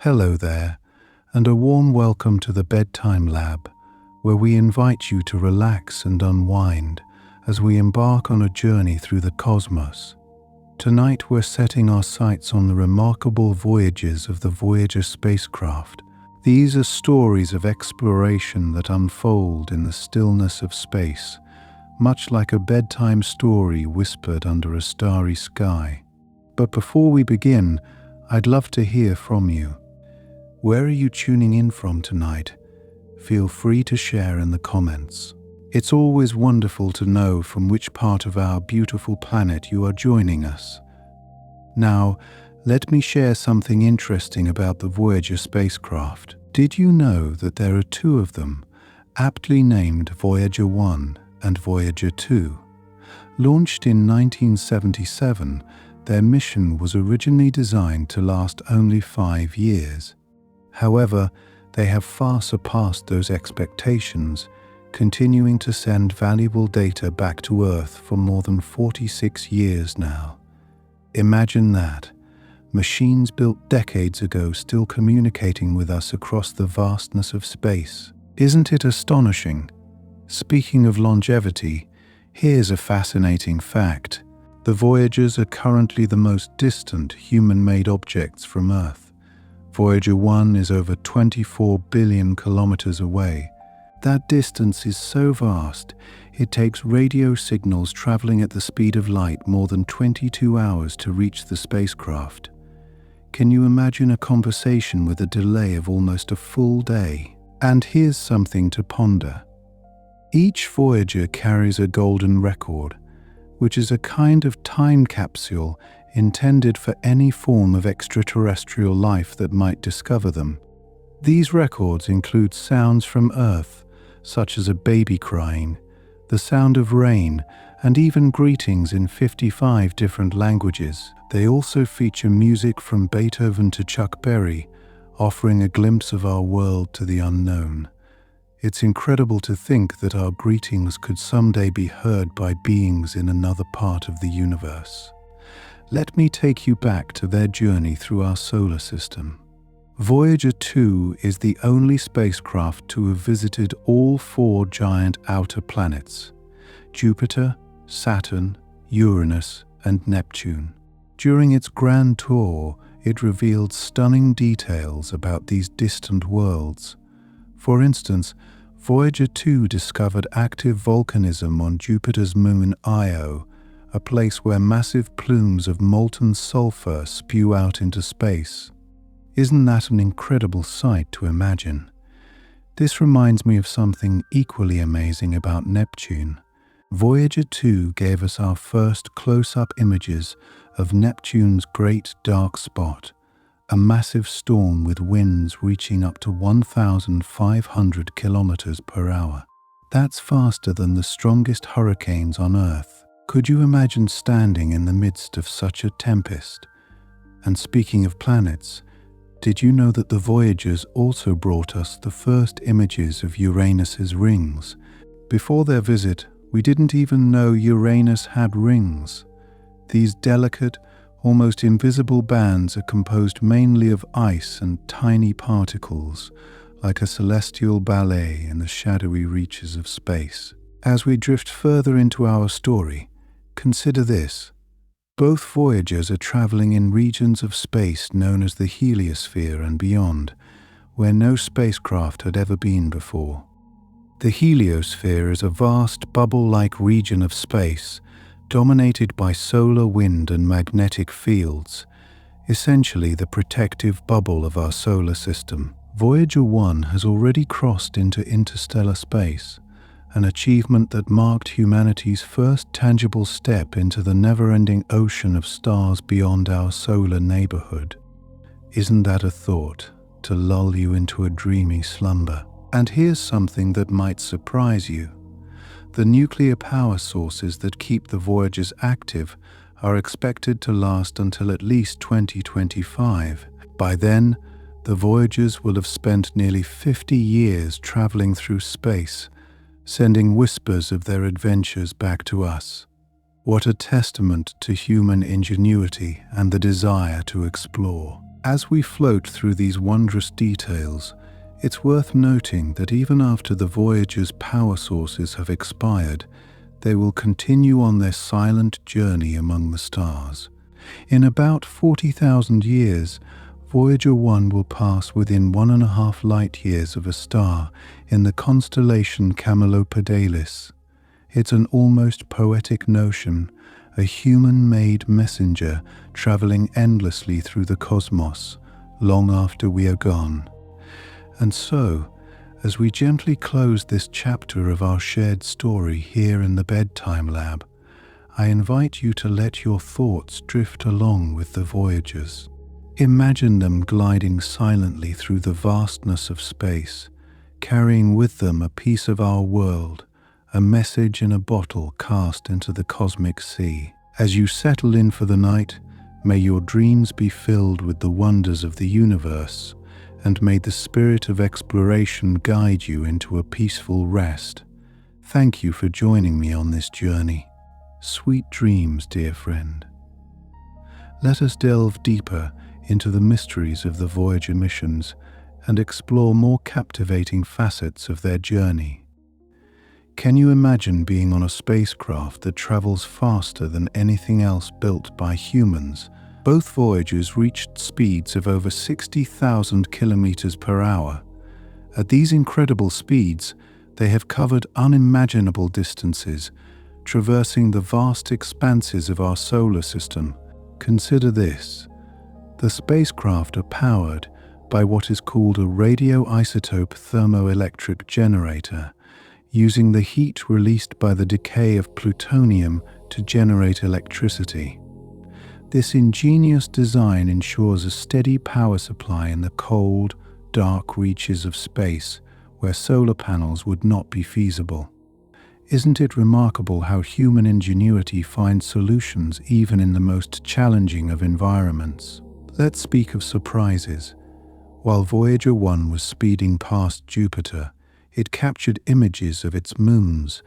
Hello there, and a warm welcome to the Bedtime Lab, where we invite you to relax and unwind as we embark on a journey through the cosmos. Tonight we're setting our sights on the remarkable voyages of the Voyager Spacecraft. These are stories of exploration that unfold in the stillness of space, much like a bedtime story whispered under a starry sky. But before we begin, I'd love to hear from you. Where are you tuning in from tonight? Feel free to share in the comments. It's always wonderful to know from which part of our beautiful planet you are joining us. Now, let me share something interesting about the Voyager spacecraft. Did you know that there are two of them, aptly named Voyager 1 and Voyager 2? Launched in 1977, their mission was originally designed to last only 5 years. However, they have far surpassed those expectations, continuing to send valuable data back to Earth for more than 46 years now. Imagine that. Machines built decades ago still communicating with us across the vastness of space. Isn't it astonishing? Speaking of longevity, here's a fascinating fact. The Voyagers are currently the most distant human-made objects from Earth. Voyager 1 is over 24 billion kilometers away. That distance is so vast, it takes radio signals traveling at the speed of light more than 22 hours to reach the spacecraft. Can you imagine a conversation with a delay of almost a full day? And here's something to ponder. Each Voyager carries a golden record, which is a kind of time capsule intended for any form of extraterrestrial life that might discover them. These records include sounds from Earth, such as a baby crying, the sound of rain, and even greetings in 55 different languages. They also feature music from Beethoven to Chuck Berry, offering a glimpse of our world to the unknown. It's incredible to think that our greetings could someday be heard by beings in another part of the universe. Let me take you back to their journey through our solar system. Voyager 2 is the only spacecraft to have visited all 4 giant outer planets: Jupiter, Saturn, Uranus, and Neptune. During its grand tour, it revealed stunning details about these distant worlds. For instance, Voyager 2 discovered active volcanism on Jupiter's moon Io, a place where massive plumes of molten sulfur spew out into space. Isn't that an incredible sight to imagine? This reminds me of something equally amazing about Neptune. Voyager 2 gave us our first close-up images of Neptune's great dark spot, a massive storm with winds reaching up to 1,500 kilometers per hour. That's faster than the strongest hurricanes on Earth. Could you imagine standing in the midst of such a tempest? And speaking of planets, did you know that the Voyagers also brought us the first images of Uranus's rings? Before their visit, we didn't even know Uranus had rings. These delicate, almost invisible bands are composed mainly of ice and tiny particles, like a celestial ballet in the shadowy reaches of space. As we drift further into our story, consider this. Both Voyagers are traveling in regions of space known as the heliosphere and beyond, where no spacecraft had ever been before. The heliosphere is a vast bubble-like region of space, dominated by solar wind and magnetic fields, essentially the protective bubble of our solar system. Voyager 1 has already crossed into interstellar space, an achievement that marked humanity's first tangible step into the never-ending ocean of stars beyond our solar neighborhood. Isn't that a thought to lull you into a dreamy slumber? And here's something that might surprise you. The nuclear power sources that keep the Voyagers active are expected to last until at least 2025. By then, the Voyagers will have spent nearly 50 years traveling through space, sending whispers of their adventures back to us. What a testament to human ingenuity and the desire to explore. As we float through these wondrous details, it's worth noting that even after the Voyager's power sources have expired, they will continue on their silent journey among the stars. In about 40,000 years, Voyager 1 will pass within 1.5 light-years of a star in the constellation Camelopardalis. It's an almost poetic notion, a human-made messenger traveling endlessly through the cosmos, long after we are gone. And so, as we gently close this chapter of our shared story here in the Bedtime Lab, I invite you to let your thoughts drift along with the Voyagers. Imagine them gliding silently through the vastness of space, carrying with them a piece of our world, a message in a bottle cast into the cosmic sea. As you settle in for the night, may your dreams be filled with the wonders of the universe, and may the spirit of exploration guide you into a peaceful rest. Thank you for joining me on this journey. Sweet dreams, dear friend. Let us delve deeper into the mysteries of the Voyager missions and explore more captivating facets of their journey. Can you imagine being on a spacecraft that travels faster than anything else built by humans? Both Voyagers reached speeds of over 60,000 kilometers per hour. At these incredible speeds, they have covered unimaginable distances, traversing the vast expanses of our solar system. Consider this. The spacecraft are powered by what is called a radioisotope thermoelectric generator, using the heat released by the decay of plutonium to generate electricity. This ingenious design ensures a steady power supply in the cold, dark reaches of space where solar panels would not be feasible. Isn't it remarkable how human ingenuity finds solutions even in the most challenging of environments? Let's speak of surprises. While Voyager 1 was speeding past Jupiter, it captured images of its moons,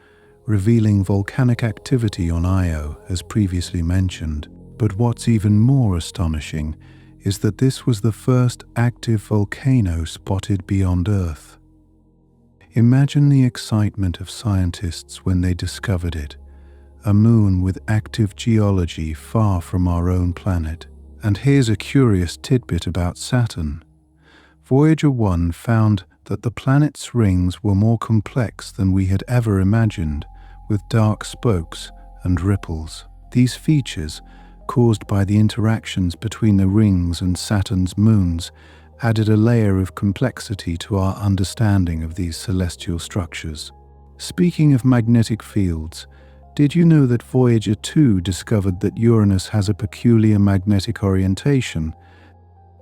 revealing volcanic activity on Io, as previously mentioned. But what's even more astonishing is that this was the first active volcano spotted beyond Earth. Imagine the excitement of scientists when they discovered it, a moon with active geology far from our own planet. And here's a curious tidbit about Saturn. Voyager 1 found that the planet's rings were more complex than we had ever imagined, with dark spokes and ripples. These features, caused by the interactions between the rings and Saturn's moons, added a layer of complexity to our understanding of these celestial structures. Speaking of magnetic fields, did you know that Voyager 2 discovered that Uranus has a peculiar magnetic orientation?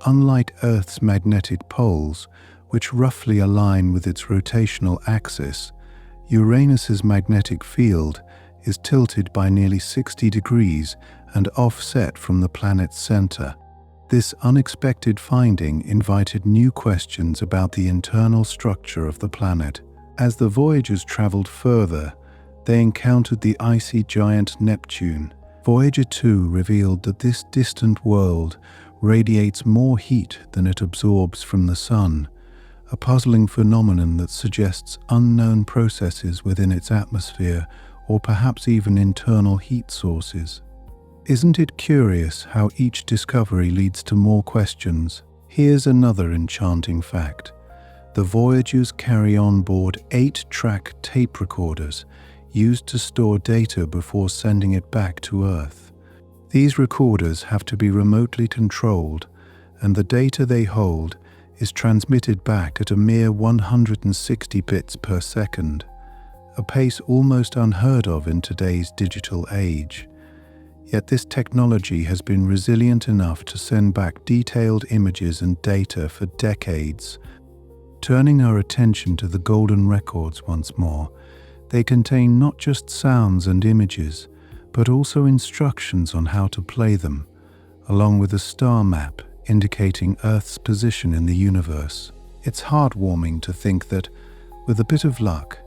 Unlike Earth's magnetic poles, which roughly align with its rotational axis, Uranus's magnetic field is tilted by nearly 60 degrees and offset from the planet's center. This unexpected finding invited new questions about the internal structure of the planet. As the Voyagers traveled further, they encountered the icy giant Neptune. Voyager 2 revealed that this distant world radiates more heat than it absorbs from the sun, a puzzling phenomenon that suggests unknown processes within its atmosphere or perhaps even internal heat sources. Isn't it curious how each discovery leads to more questions? Here's another enchanting fact. The Voyagers carry on board 8-track tape recorders used to store data before sending it back to Earth. These recorders have to be remotely controlled, and the data they hold is transmitted back at a mere 160 bits per second, a pace almost unheard of in today's digital age. Yet this technology has been resilient enough to send back detailed images and data for decades. Turning our attention to the golden records once more, they contain not just sounds and images, but also instructions on how to play them, along with a star map indicating Earth's position in the universe. It's heartwarming to think that, with a bit of luck,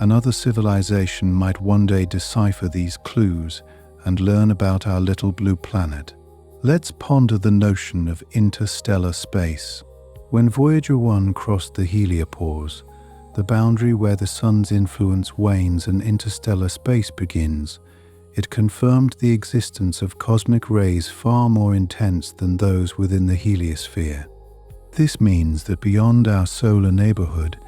another civilization might one day decipher these clues and learn about our little blue planet. Let's ponder the notion of interstellar space. When Voyager 1 crossed the heliopause, the boundary where the sun's influence wanes and interstellar space begins, it confirmed the existence of cosmic rays far more intense than those within the heliosphere. This means that beyond our solar neighborhood,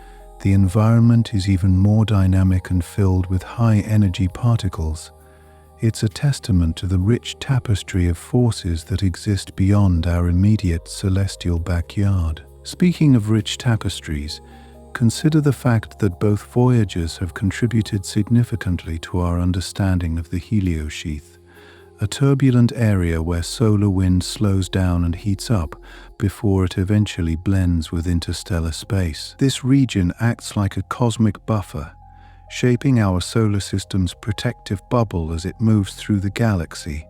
the environment is even more dynamic and filled with high-energy particles. It's a testament to the rich tapestry of forces that exist beyond our immediate celestial backyard. Speaking of rich tapestries, consider the fact that both Voyagers have contributed significantly to our understanding of the heliosheath, a turbulent area where solar wind slows down and heats up before it eventually blends with interstellar space. This region acts like a cosmic buffer, shaping our solar system's protective bubble as it moves through the galaxy.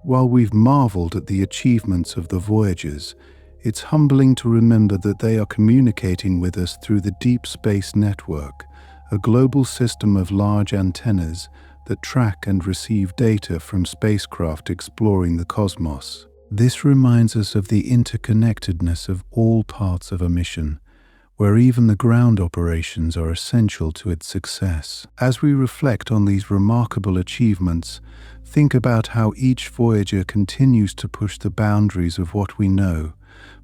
While we've marveled at the achievements of the Voyagers, it's humbling to remember that they are communicating with us through the Deep Space Network, a global system of large antennas that track and receive data from spacecraft exploring the cosmos. This reminds us of the interconnectedness of all parts of a mission, where even the ground operations are essential to its success. As we reflect on these remarkable achievements, think about how each Voyager continues to push the boundaries of what we know,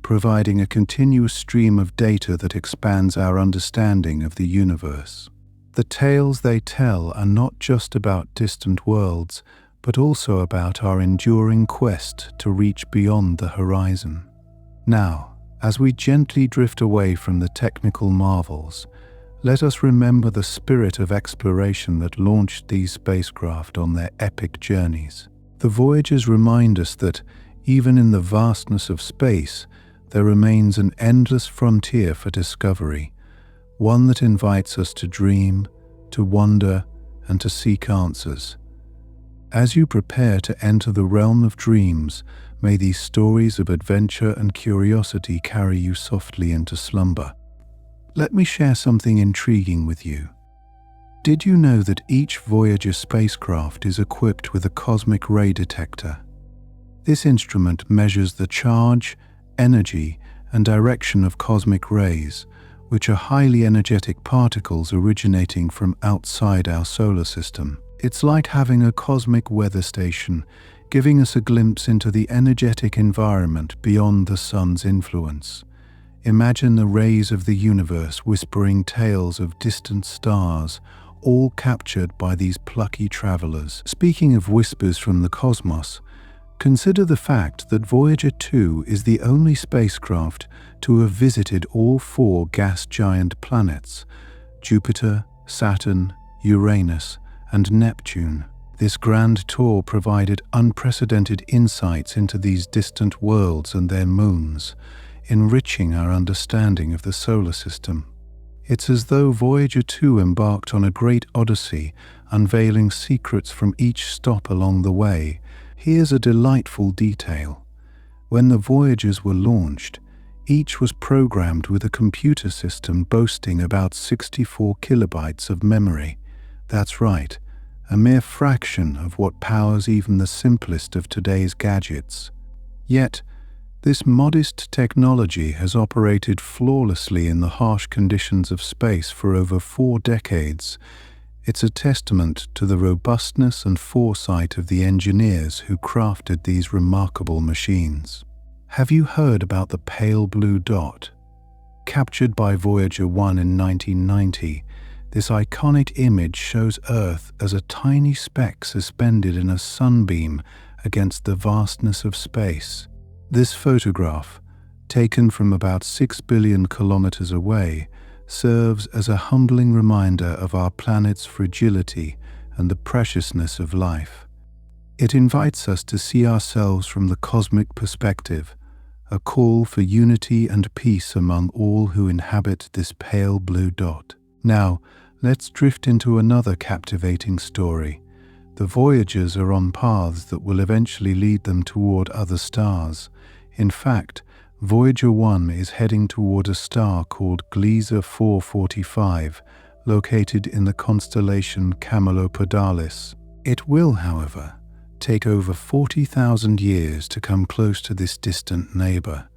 providing a continuous stream of data that expands our understanding of the universe. The tales they tell are not just about distant worlds, but also about our enduring quest to reach beyond the horizon. Now, as we gently drift away from the technical marvels, let us remember the spirit of exploration that launched these spacecraft on their epic journeys. The Voyagers remind us that, even in the vastness of space, there remains an endless frontier for discovery, one that invites us to dream, to wonder, and to seek answers. As you prepare to enter the realm of dreams, may these stories of adventure and curiosity carry you softly into slumber. Let me share something intriguing with you. Did you know that each Voyager spacecraft is equipped with a cosmic ray detector? This instrument measures the charge, energy, and direction of cosmic rays, which are highly energetic particles originating from outside our solar system. It's like having a cosmic weather station, giving us a glimpse into the energetic environment beyond the sun's influence. Imagine the rays of the universe whispering tales of distant stars, all captured by these plucky travelers. Speaking of whispers from the cosmos, consider the fact that Voyager 2 is the only spacecraft to have visited all 4 gas giant planets: Jupiter, Saturn, Uranus, and Neptune. This grand tour provided unprecedented insights into these distant worlds and their moons, enriching our understanding of the solar system. It's as though Voyager 2 embarked on a great odyssey, unveiling secrets from each stop along the way. Here's a delightful detail. When the Voyagers were launched, each was programmed with a computer system boasting about 64 kilobytes of memory. That's right, a mere fraction of what powers even the simplest of today's gadgets. Yet, this modest technology has operated flawlessly in the harsh conditions of space for over 4 decades. It's a testament to the robustness and foresight of the engineers who crafted these remarkable machines. Have you heard about the pale blue dot? Captured by Voyager 1 in 1990, this iconic image shows Earth as a tiny speck suspended in a sunbeam against the vastness of space. This photograph, taken from about 6 billion kilometers away, serves as a humbling reminder of our planet's fragility and the preciousness of life. It invites us to see ourselves from the cosmic perspective, a call for unity and peace among all who inhabit this pale blue dot. Now, let's drift into another captivating story. The Voyagers are on paths that will eventually lead them toward other stars. In fact, Voyager 1 is heading toward a star called Gliese 445, located in the constellation Camelopardalis. It will, however, take over 40,000 years to come close to this distant neighbor.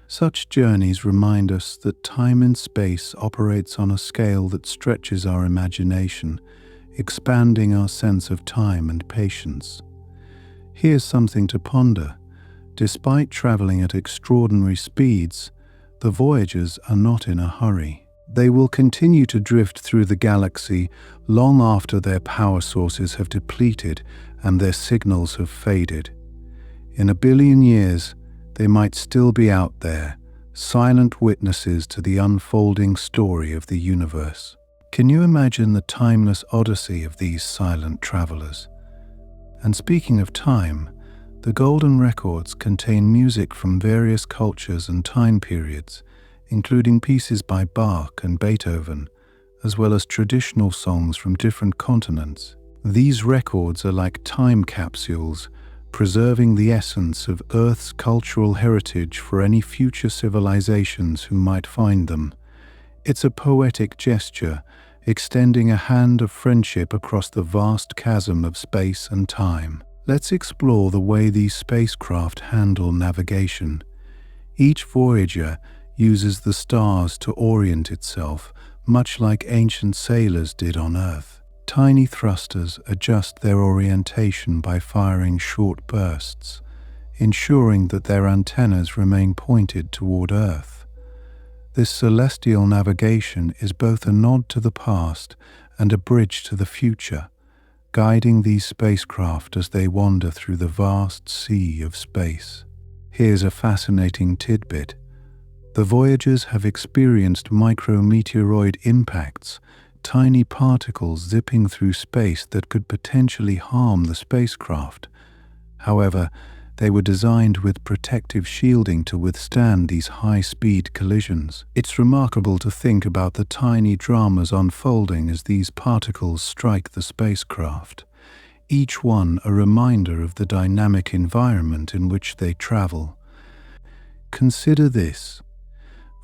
Such journeys remind us that time and space operates on a scale that stretches our imagination, expanding our sense of time and patience. Here's something to ponder. Despite traveling at extraordinary speeds, the Voyagers are not in a hurry. They will continue to drift through the galaxy long after their power sources have depleted and their signals have faded. In a billion years, they might still be out there, silent witnesses to the unfolding story of the universe. Can you imagine the timeless odyssey of these silent travelers? And speaking of time, the golden records contain music from various cultures and time periods, including pieces by Bach and Beethoven, as well as traditional songs from different continents. These records are like time capsules, preserving the essence of Earth's cultural heritage for any future civilizations who might find them. It's a poetic gesture, extending a hand of friendship across the vast chasm of space and time. Let's explore the way these spacecraft handle navigation. Each Voyager uses the stars to orient itself, much like ancient sailors did on Earth. Tiny thrusters adjust their orientation by firing short bursts, ensuring that their antennas remain pointed toward Earth. This celestial navigation is both a nod to the past and a bridge to the future, guiding these spacecraft as they wander through the vast sea of space. Here's a fascinating tidbit. The Voyagers have experienced micrometeoroid impacts, tiny particles zipping through space that could potentially harm the spacecraft. However, they were designed with protective shielding to withstand these high-speed collisions. It's remarkable to think about the tiny dramas unfolding as these particles strike the spacecraft, each one a reminder of the dynamic environment in which they travel. Consider this.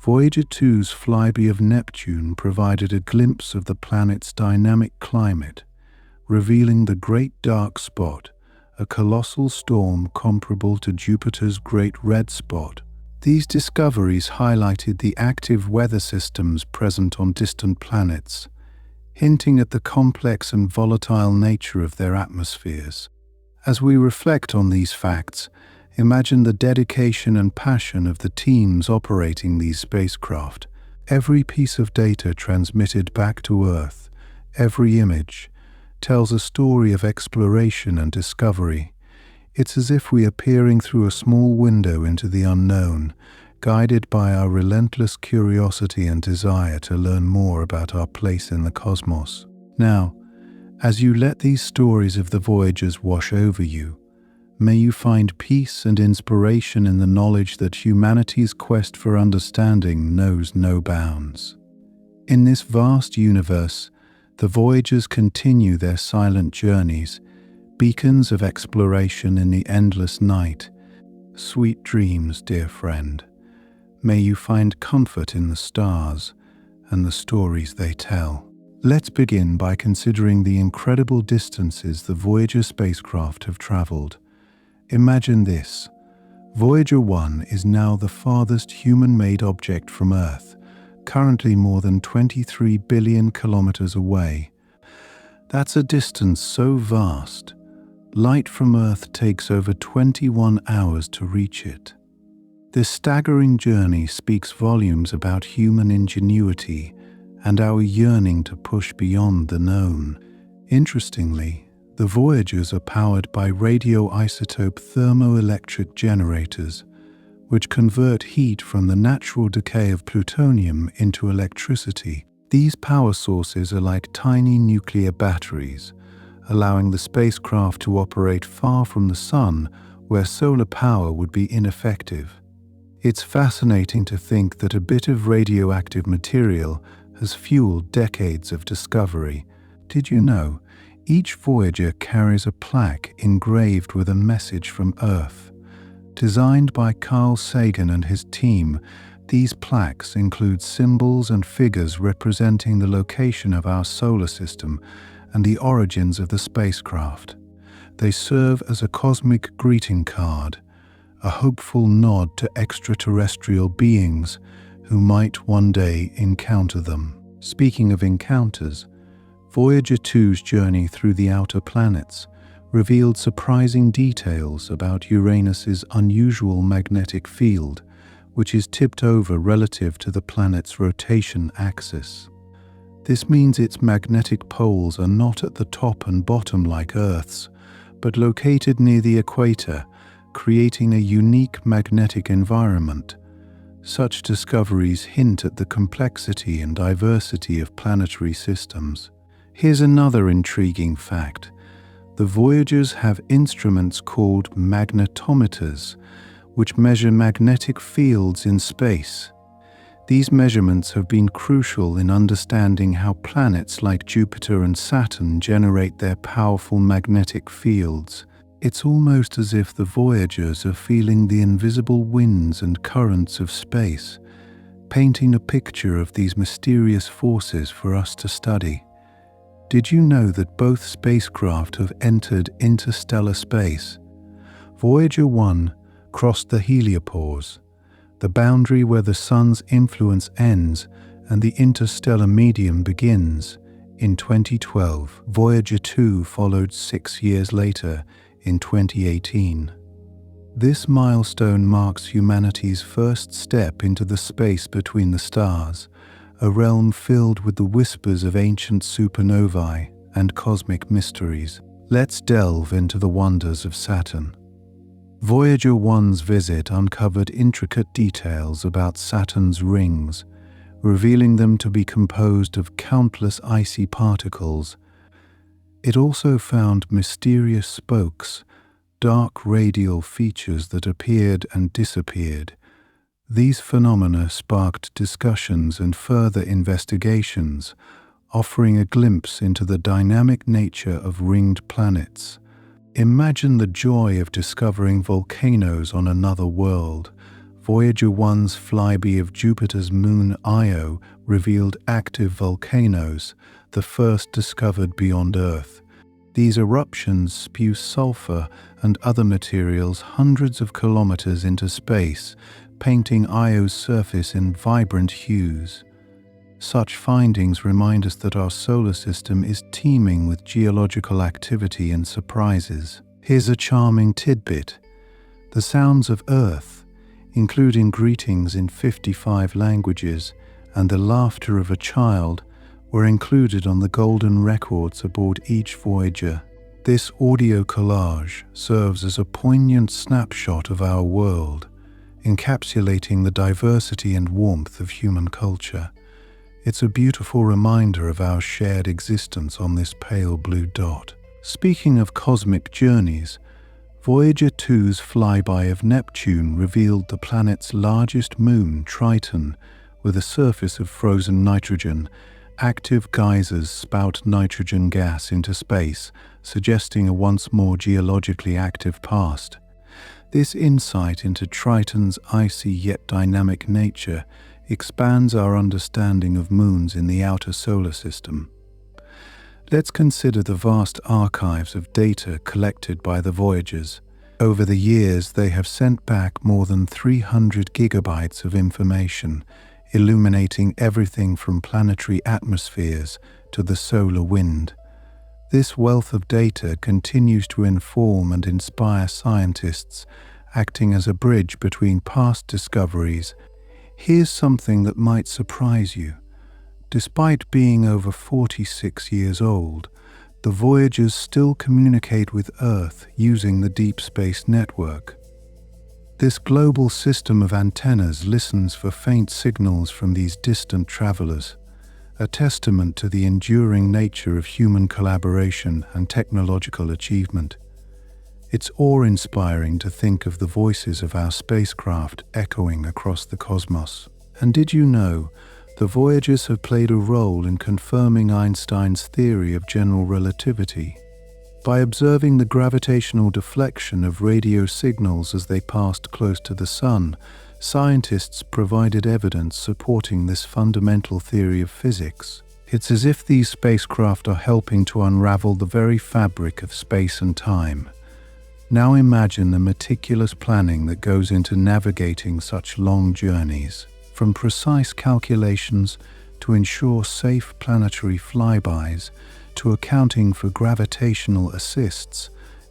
Voyager 2's flyby of Neptune provided a glimpse of the planet's dynamic climate, revealing the Great Dark Spot, a colossal storm comparable to Jupiter's Great Red Spot. These discoveries highlighted the active weather systems present on distant planets, hinting at the complex and volatile nature of their atmospheres. As we reflect on these facts, imagine the dedication and passion of the teams operating these spacecraft. Every piece of data transmitted back to Earth, every image, tells a story of exploration and discovery. It's as if we are peering through a small window into the unknown, guided by our relentless curiosity and desire to learn more about our place in the cosmos. Now, as you let these stories of the Voyagers wash over you, may you find peace and inspiration in the knowledge that humanity's quest for understanding knows no bounds. In this vast universe, the Voyagers continue their silent journeys, beacons of exploration in the endless night. Sweet dreams, dear friend. May you find comfort in the stars and the stories they tell. Let's begin by considering the incredible distances the Voyager spacecraft have traveled. Imagine this. Voyager 1 is now the farthest human-made object from Earth, currently more than 23 billion kilometers away. That's a distance so vast, light from Earth takes over 21 hours to reach it. This staggering journey speaks volumes about human ingenuity and our yearning to push beyond the known. Interestingly, the Voyagers are powered by radioisotope thermoelectric generators, which convert heat from the natural decay of plutonium into electricity. These power sources are like tiny nuclear batteries, allowing the spacecraft to operate far from the sun, where solar power would be ineffective. It's fascinating to think that a bit of radioactive material has fueled decades of discovery. Did you know, each Voyager carries a plaque engraved with a message from Earth? Designed by Carl Sagan and his team, these plaques include symbols and figures representing the location of our solar system and the origins of the spacecraft. They serve as a cosmic greeting card, a hopeful nod to extraterrestrial beings who might one day encounter them. Speaking of encounters, Voyager 2's journey through the outer planets revealed surprising details about Uranus's unusual magnetic field, which is tipped over relative to the planet's rotation axis. This means its magnetic poles are not at the top and bottom like Earth's, but located near the equator, creating a unique magnetic environment. Such discoveries hint at the complexity and diversity of planetary systems. Here's another intriguing fact. The Voyagers have instruments called magnetometers, which measure magnetic fields in space. These measurements have been crucial in understanding how planets like Jupiter and Saturn generate their powerful magnetic fields. It's almost as if the Voyagers are feeling the invisible winds and currents of space, painting a picture of these mysterious forces for us to study. Did you know that both spacecraft have entered interstellar space? Voyager 1 crossed the heliopause, the boundary where the Sun's influence ends and the interstellar medium begins, in 2012. Voyager 2 followed 6 years later, in 2018. This milestone marks humanity's first step into the space between the stars, a realm filled with the whispers of ancient supernovae and cosmic mysteries. Let's delve into the wonders of Saturn. Voyager 1's visit uncovered intricate details about Saturn's rings, revealing them to be composed of countless icy particles. It also found mysterious spokes, dark radial features that appeared and disappeared. These phenomena sparked discussions and further investigations, offering a glimpse into the dynamic nature of ringed planets. Imagine the joy of discovering volcanoes on another world. Voyager 1's flyby of Jupiter's moon Io revealed active volcanoes, the first discovered beyond Earth. These eruptions spew sulfur and other materials hundreds of kilometers into space, painting Io's surface in vibrant hues. Such findings remind us that our solar system is teeming with geological activity and surprises. Here's a charming tidbit. The sounds of Earth, including greetings in 55 languages and the laughter of a child, were included on the golden records aboard each Voyager. This audio collage serves as a poignant snapshot of our world, encapsulating the diversity and warmth of human culture. It's a beautiful reminder of our shared existence on this pale blue dot. Speaking of cosmic journeys, Voyager 2's flyby of Neptune revealed the planet's largest moon, Triton, with a surface of frozen nitrogen. Active geysers spout nitrogen gas into space, suggesting a once more geologically active past. This insight into Triton's icy yet dynamic nature expands our understanding of moons in the outer solar system. Let's consider the vast archives of data collected by the Voyagers. Over the years, they have sent back more than 300 gigabytes of information, illuminating everything from planetary atmospheres to the solar wind. This wealth of data continues to inform and inspire scientists, acting as a bridge between past discoveries. Here's something that might surprise you. Despite being over 46 years old, the Voyagers still communicate with Earth using the Deep Space Network. This global system of antennas listens for faint signals from these distant travelers, a testament to the enduring nature of human collaboration and technological achievement. It's awe-inspiring to think of the voices of our spacecraft echoing across the cosmos. And did you know, the Voyagers have played a role in confirming Einstein's theory of general relativity. By observing the gravitational deflection of radio signals as they passed close to the Sun, scientists provided evidence supporting this fundamental theory of physics. It's as if these spacecraft are helping to unravel the very fabric of space and time. Now imagine the meticulous planning that goes into navigating such long journeys, from precise calculations to ensure safe planetary flybys, to accounting for gravitational assists.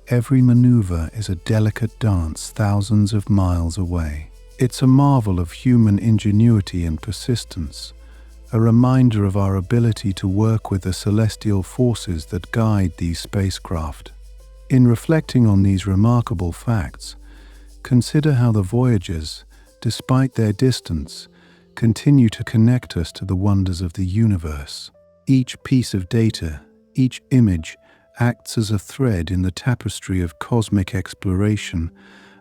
Every maneuver is a delicate dance thousands of miles away. It's a marvel of human ingenuity and persistence, a reminder of our ability to work with the celestial forces that guide these spacecraft. In reflecting on these remarkable facts, consider how the Voyagers, despite their distance, continue to connect us to the wonders of the universe. Each piece of data, each image, acts as a thread in the tapestry of cosmic exploration,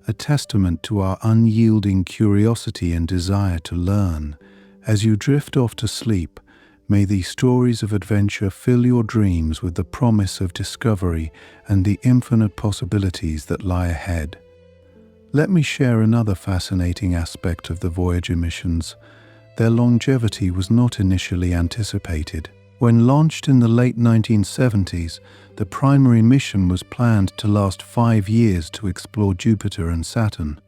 a testament to our unyielding curiosity and desire to learn. As you drift off to sleep, may these stories of adventure fill your dreams with the promise of discovery and the infinite possibilities that lie ahead. Let me share another fascinating aspect of the Voyager missions. Their longevity was not initially anticipated. When launched in the late 1970s, the primary mission was planned to last 5 years to explore Jupiter and Saturn.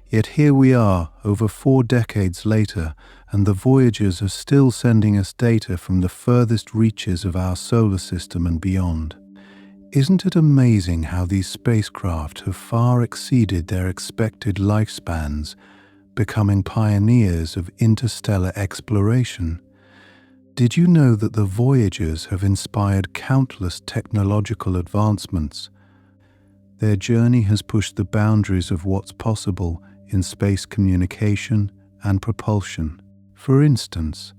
Yet here we are, over 4 decades later, and the Voyagers are still sending us data from the furthest reaches of our solar system and beyond. Isn't it amazing how these spacecraft have far exceeded their expected lifespans, becoming pioneers of interstellar exploration? Did you know that the Voyagers have inspired countless technological advancements? Their journey has pushed the boundaries of what's possible in space communication and propulsion. For instance,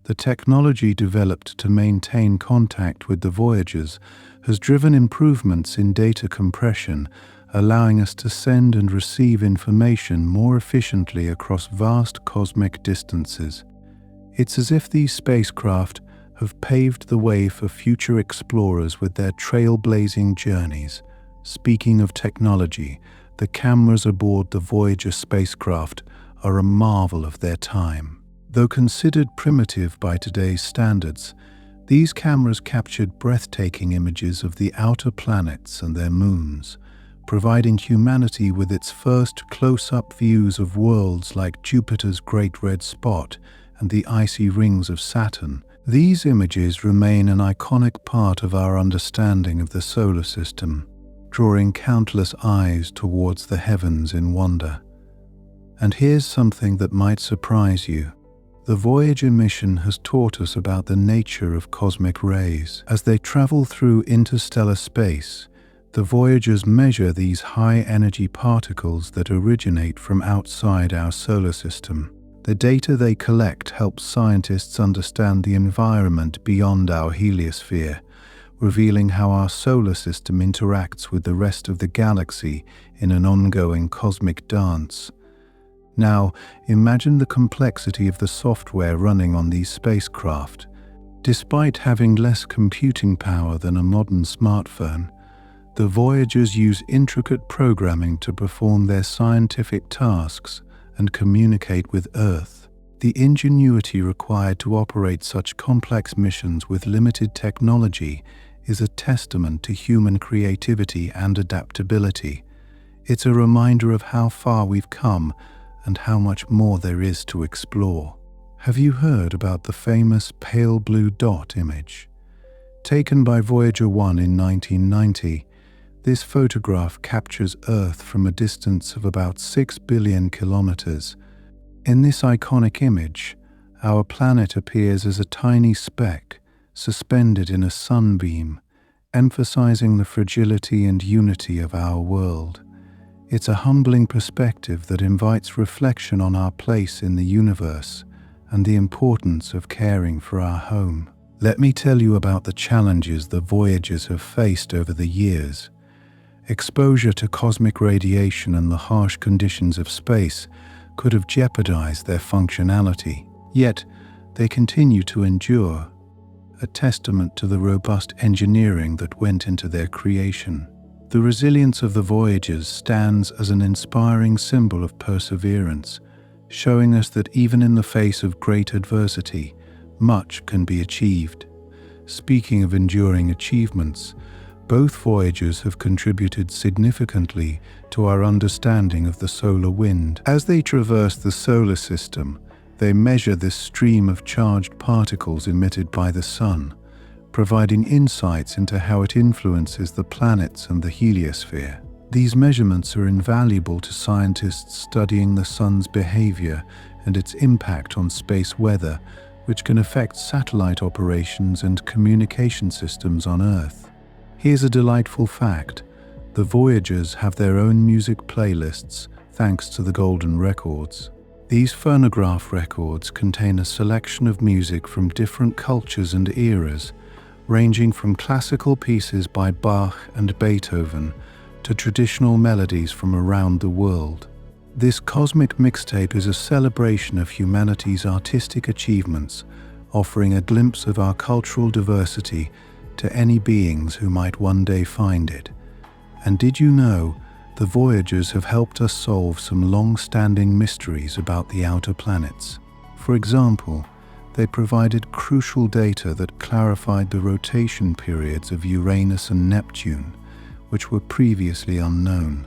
the technology developed to maintain contact with the Voyagers has driven improvements in data compression, allowing us to send and receive information more efficiently across vast cosmic distances. It's as if these spacecraft have paved the way for future explorers with their trailblazing journeys. Speaking of technology, the cameras aboard the Voyager spacecraft are a marvel of their time. Though considered primitive by today's standards, these cameras captured breathtaking images of the outer planets and their moons, providing humanity with its first close-up views of worlds like Jupiter's Great Red Spot and the icy rings of Saturn. These images remain an iconic part of our understanding of the solar system, drawing countless eyes towards the heavens in wonder. And here's something that might surprise you. The Voyager mission has taught us about the nature of cosmic rays. As they travel through interstellar space, the Voyagers measure these high-energy particles that originate from outside our solar system. The data they collect helps scientists understand the environment beyond our heliosphere, revealing how our solar system interacts with the rest of the galaxy in an ongoing cosmic dance. Now, imagine the complexity of the software running on these spacecraft. Despite having less computing power than a modern smartphone, the Voyagers use intricate programming to perform their scientific tasks and communicate with Earth. The ingenuity required to operate such complex missions with limited technology is a testament to human creativity and adaptability. It's a reminder of how far we've come and how much more there is to explore. Have you heard about the famous pale blue dot image? Taken by Voyager 1 in 1990, this photograph captures Earth from a distance of about 6 billion kilometers. In this iconic image, our planet appears as a tiny speck suspended in a sunbeam, emphasizing the fragility and unity of our world. It's a humbling perspective that invites reflection on our place in the universe and the importance of caring for our home. Let me tell you about the challenges the Voyagers have faced over the years. Exposure to cosmic radiation and the harsh conditions of space could have jeopardized their functionality. Yet, they continue to endure, a testament to the robust engineering that went into their creation. The resilience of the Voyagers stands as an inspiring symbol of perseverance, showing us that even in the face of great adversity, much can be achieved. Speaking of enduring achievements, both Voyagers have contributed significantly to our understanding of the solar wind. As they traverse the solar system, they measure this stream of charged particles emitted by the Sun, providing insights into how it influences the planets and the heliosphere. These measurements are invaluable to scientists studying the Sun's behavior and its impact on space weather, which can affect satellite operations and communication systems on Earth. Here's a delightful fact. The Voyagers have their own music playlists thanks to the Golden Records. These phonograph records contain a selection of music from different cultures and eras, ranging from classical pieces by Bach and Beethoven to traditional melodies from around the world. This cosmic mixtape is a celebration of humanity's artistic achievements, offering a glimpse of our cultural diversity to any beings who might one day find it. And did you know, the Voyagers have helped us solve some long-standing mysteries about the outer planets. For example, they provided crucial data that clarified the rotation periods of Uranus and Neptune, which were previously unknown.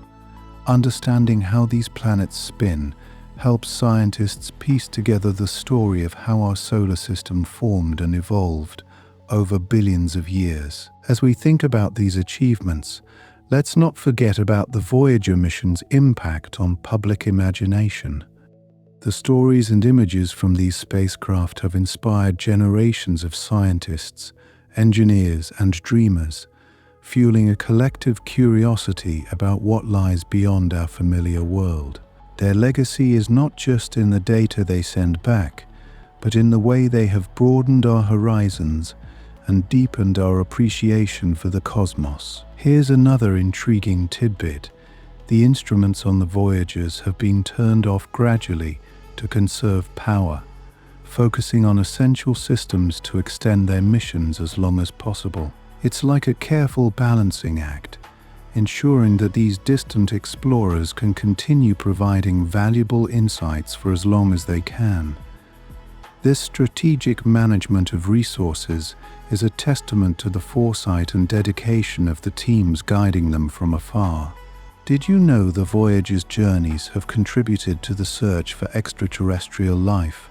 Understanding how these planets spin helps scientists piece together the story of how our solar system formed and evolved over billions of years. As we think about these achievements, let's not forget about the Voyager mission's impact on public imagination. The stories and images from these spacecraft have inspired generations of scientists, engineers, and dreamers, fueling a collective curiosity about what lies beyond our familiar world. Their legacy is not just in the data they send back, but in the way they have broadened our horizons and deepened our appreciation for the cosmos. Here's another intriguing tidbit. The instruments on the Voyagers have been turned off gradually to conserve power, focusing on essential systems to extend their missions as long as possible. It's like a careful balancing act, ensuring that these distant explorers can continue providing valuable insights for as long as they can. This strategic management of resources is a testament to the foresight and dedication of the teams guiding them from afar. Did you know the Voyager's journeys have contributed to the search for extraterrestrial life?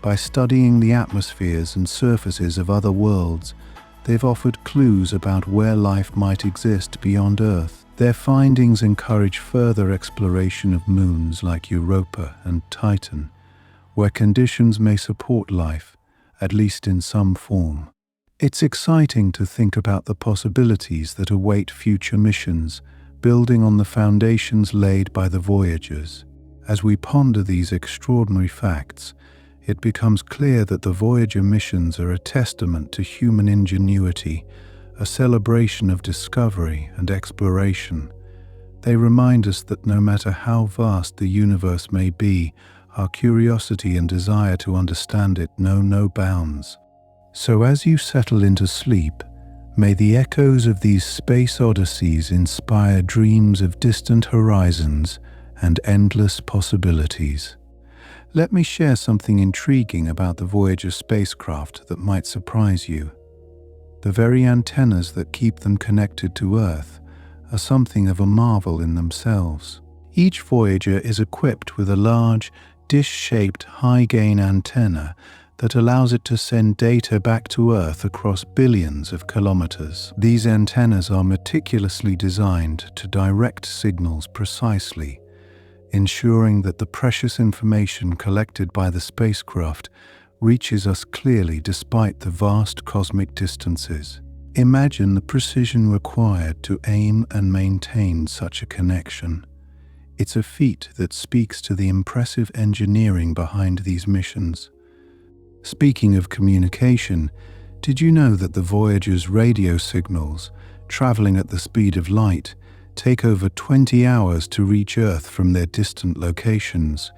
By studying the atmospheres and surfaces of other worlds, they've offered clues about where life might exist beyond Earth. Their findings encourage further exploration of moons like Europa and Titan, where conditions may support life, at least in some form. It's exciting to think about the possibilities that await future missions, building on the foundations laid by the Voyagers. As we ponder these extraordinary facts, it becomes clear that the Voyager missions are a testament to human ingenuity, a celebration of discovery and exploration. They remind us that no matter how vast the universe may be, our curiosity and desire to understand it know no bounds. So as you settle into sleep, may the echoes of these space odysseys inspire dreams of distant horizons and endless possibilities. Let me share something intriguing about the Voyager spacecraft that might surprise you. The very antennas that keep them connected to Earth are something of a marvel in themselves. Each Voyager is equipped with a large, dish-shaped high-gain antenna that allows it to send data back to Earth across billions of kilometers. These antennas are meticulously designed to direct signals precisely, ensuring that the precious information collected by the spacecraft reaches us clearly despite the vast cosmic distances. Imagine the precision required to aim and maintain such a connection. It's a feat that speaks to the impressive engineering behind these missions. Speaking of communication, did you know that the Voyager's radio signals, traveling at the speed of light, take over 20 hours to reach Earth from their distant locations?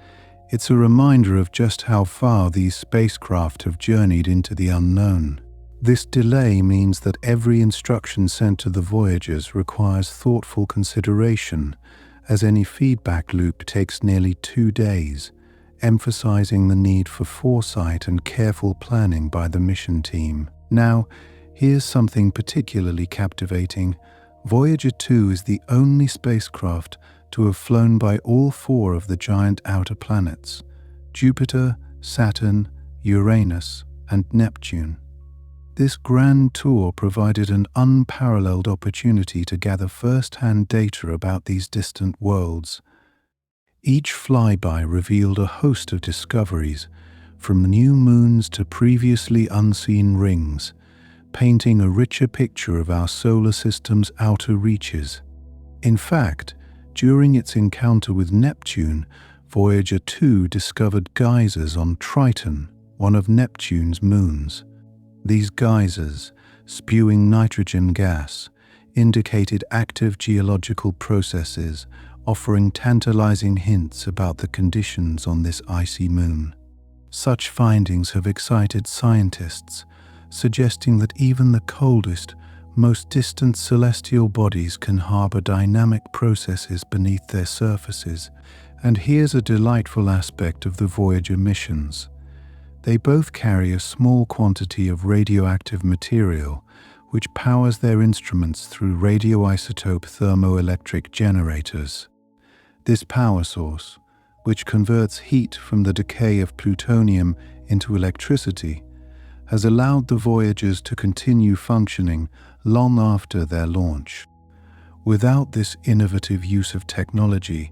It's a reminder of just how far these spacecraft have journeyed into the unknown. This delay means that every instruction sent to the Voyagers requires thoughtful consideration, as any feedback loop takes nearly 2 days, emphasizing the need for foresight and careful planning by the mission team. Now, Here's something particularly captivating. Voyager 2 is the only spacecraft to have flown by all 4 of the giant outer planets: Jupiter, Saturn, Uranus, and Neptune. This grand tour provided an unparalleled opportunity to gather first-hand data about these distant worlds. Each flyby revealed a host of discoveries, from new moons to previously unseen rings, painting a richer picture of our solar system's outer reaches. In fact, during its encounter with Neptune, Voyager 2 discovered geysers on Triton, one of Neptune's moons. These geysers, spewing nitrogen gas, indicated active geological processes, offering tantalizing hints about the conditions on this icy moon. Such findings have excited scientists, suggesting that even the coldest, most distant celestial bodies can harbor dynamic processes beneath their surfaces. And here's a delightful aspect of the Voyager missions. They both carry a small quantity of radioactive material, which powers their instruments through radioisotope thermoelectric generators. This power source, which converts heat from the decay of plutonium into electricity, has allowed the Voyagers to continue functioning long after their launch. Without this innovative use of technology,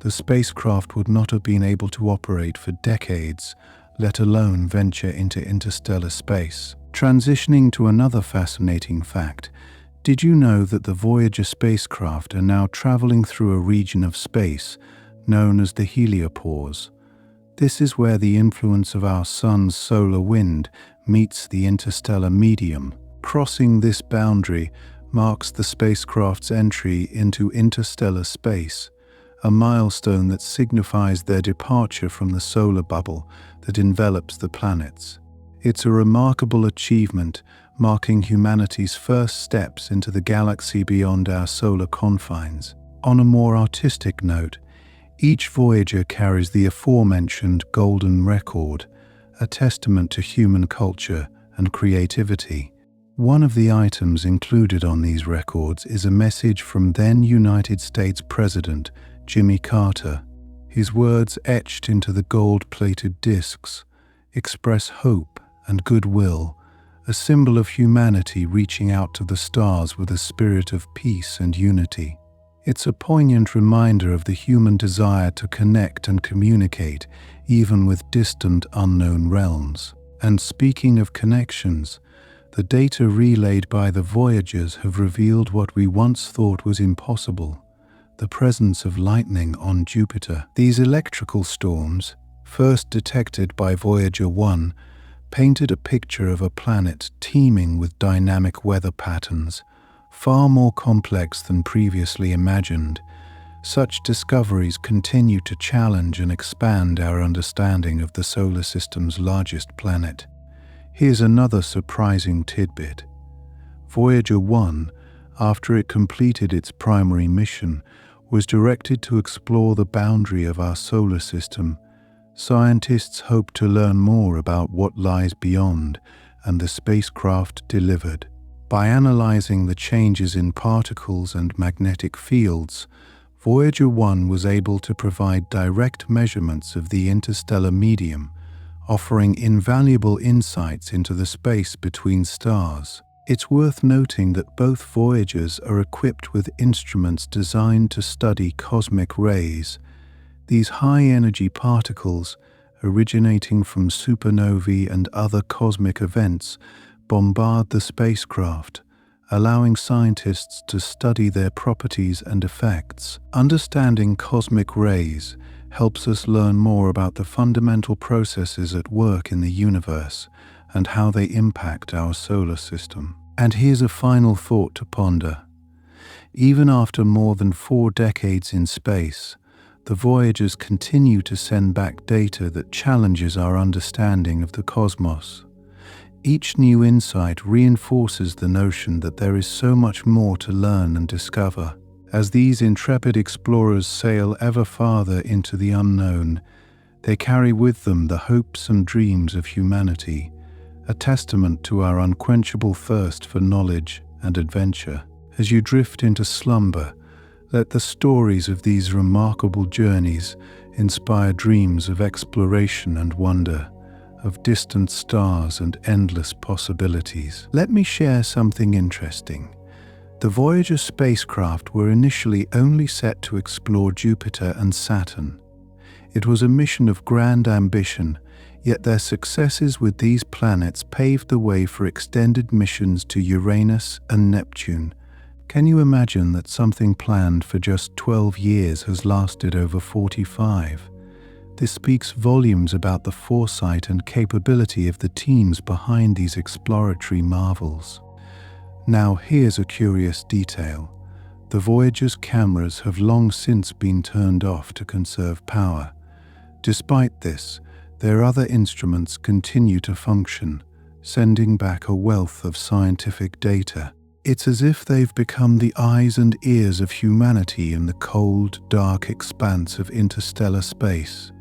the spacecraft would not have been able to operate for decades, let alone venture into interstellar space. Transitioning to another fascinating fact, did you know that the Voyager spacecraft are now traveling through a region of space known as the heliopause? This is where the influence of our sun's solar wind meets the interstellar medium. Crossing this boundary marks the spacecraft's entry into interstellar space, a milestone that signifies their departure from the solar bubble that envelops the planets. It's a remarkable achievement, marking humanity's first steps into the galaxy beyond our solar confines. On a more artistic note, each Voyager carries the aforementioned golden record, a testament to human culture and creativity. One of the items included on these records is a message from then United States President Jimmy Carter. His words, etched into the gold-plated discs, express hope and goodwill, a symbol of humanity reaching out to the stars with a spirit of peace and unity. It's a poignant reminder of the human desire to connect and communicate, even with distant, unknown realms. And speaking of connections, the data relayed by the Voyagers have revealed what we once thought was impossible: the presence of lightning on Jupiter. These electrical storms, first detected by Voyager 1, painted a picture of a planet teeming with dynamic weather patterns, far more complex than previously imagined. Such discoveries continue to challenge and expand our understanding of the solar system's largest planet. Here's another surprising tidbit. Voyager 1, after it completed its primary mission, was directed to explore the boundary of our solar system. Scientists hope to learn more about what lies beyond, and the spacecraft delivered. By analyzing the changes in particles and magnetic fields, Voyager 1 was able to provide direct measurements of the interstellar medium, offering invaluable insights into the space between stars. It's worth noting that both Voyagers are equipped with instruments designed to study cosmic rays. These high-energy particles, originating from supernovae and other cosmic events, bombard the spacecraft, allowing scientists to study their properties and effects. Understanding cosmic rays helps us learn more about the fundamental processes at work in the universe and how they impact our solar system. And here's a final thought to ponder. Even after more than 4 decades in space, the Voyagers continue to send back data that challenges our understanding of the cosmos. Each new insight reinforces the notion that there is so much more to learn and discover. As these intrepid explorers sail ever farther into the unknown, they carry with them the hopes and dreams of humanity, a testament to our unquenchable thirst for knowledge and adventure. As you drift into slumber, let the stories of these remarkable journeys inspire dreams of exploration and wonder, of distant stars and endless possibilities. Let me share something interesting. The Voyager spacecraft were initially only set to explore Jupiter and Saturn. It was a mission of grand ambition, yet their successes with these planets paved the way for extended missions to Uranus and Neptune. Can you imagine that something planned for just 12 years has lasted over 45? This speaks volumes about the foresight and capability of the teams behind these exploratory marvels. Now here's a curious detail. The Voyager's cameras have long since been turned off to conserve power. Despite this, their other instruments continue to function, sending back a wealth of scientific data. It's as if they've become the eyes and ears of humanity in the cold, dark expanse of interstellar space,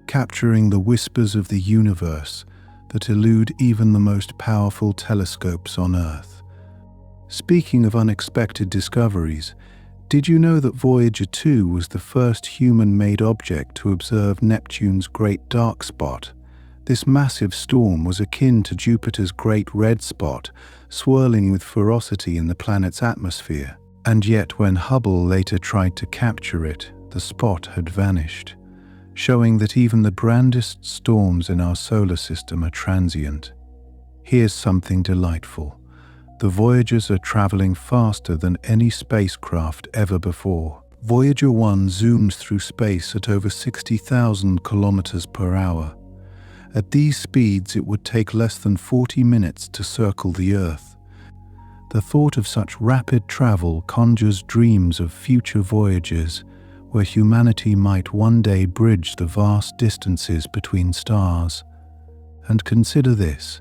capturing the whispers of the universe that elude even the most powerful telescopes on Earth. Speaking of unexpected discoveries, did you know that Voyager 2 was the first human-made object to observe Neptune's Great Dark Spot? This massive storm was akin to Jupiter's Great Red Spot, swirling with ferocity in the planet's atmosphere. And yet when Hubble later tried to capture it, the spot had vanished, showing that even the grandest storms in our solar system are transient. Here's something delightful. The Voyagers are traveling faster than any spacecraft ever before. Voyager 1 zooms through space at over 60,000 kilometers per hour. At these speeds, it would take less than 40 minutes to circle the Earth. The thought of such rapid travel conjures dreams of future voyages where humanity might one day bridge the vast distances between stars. And consider this.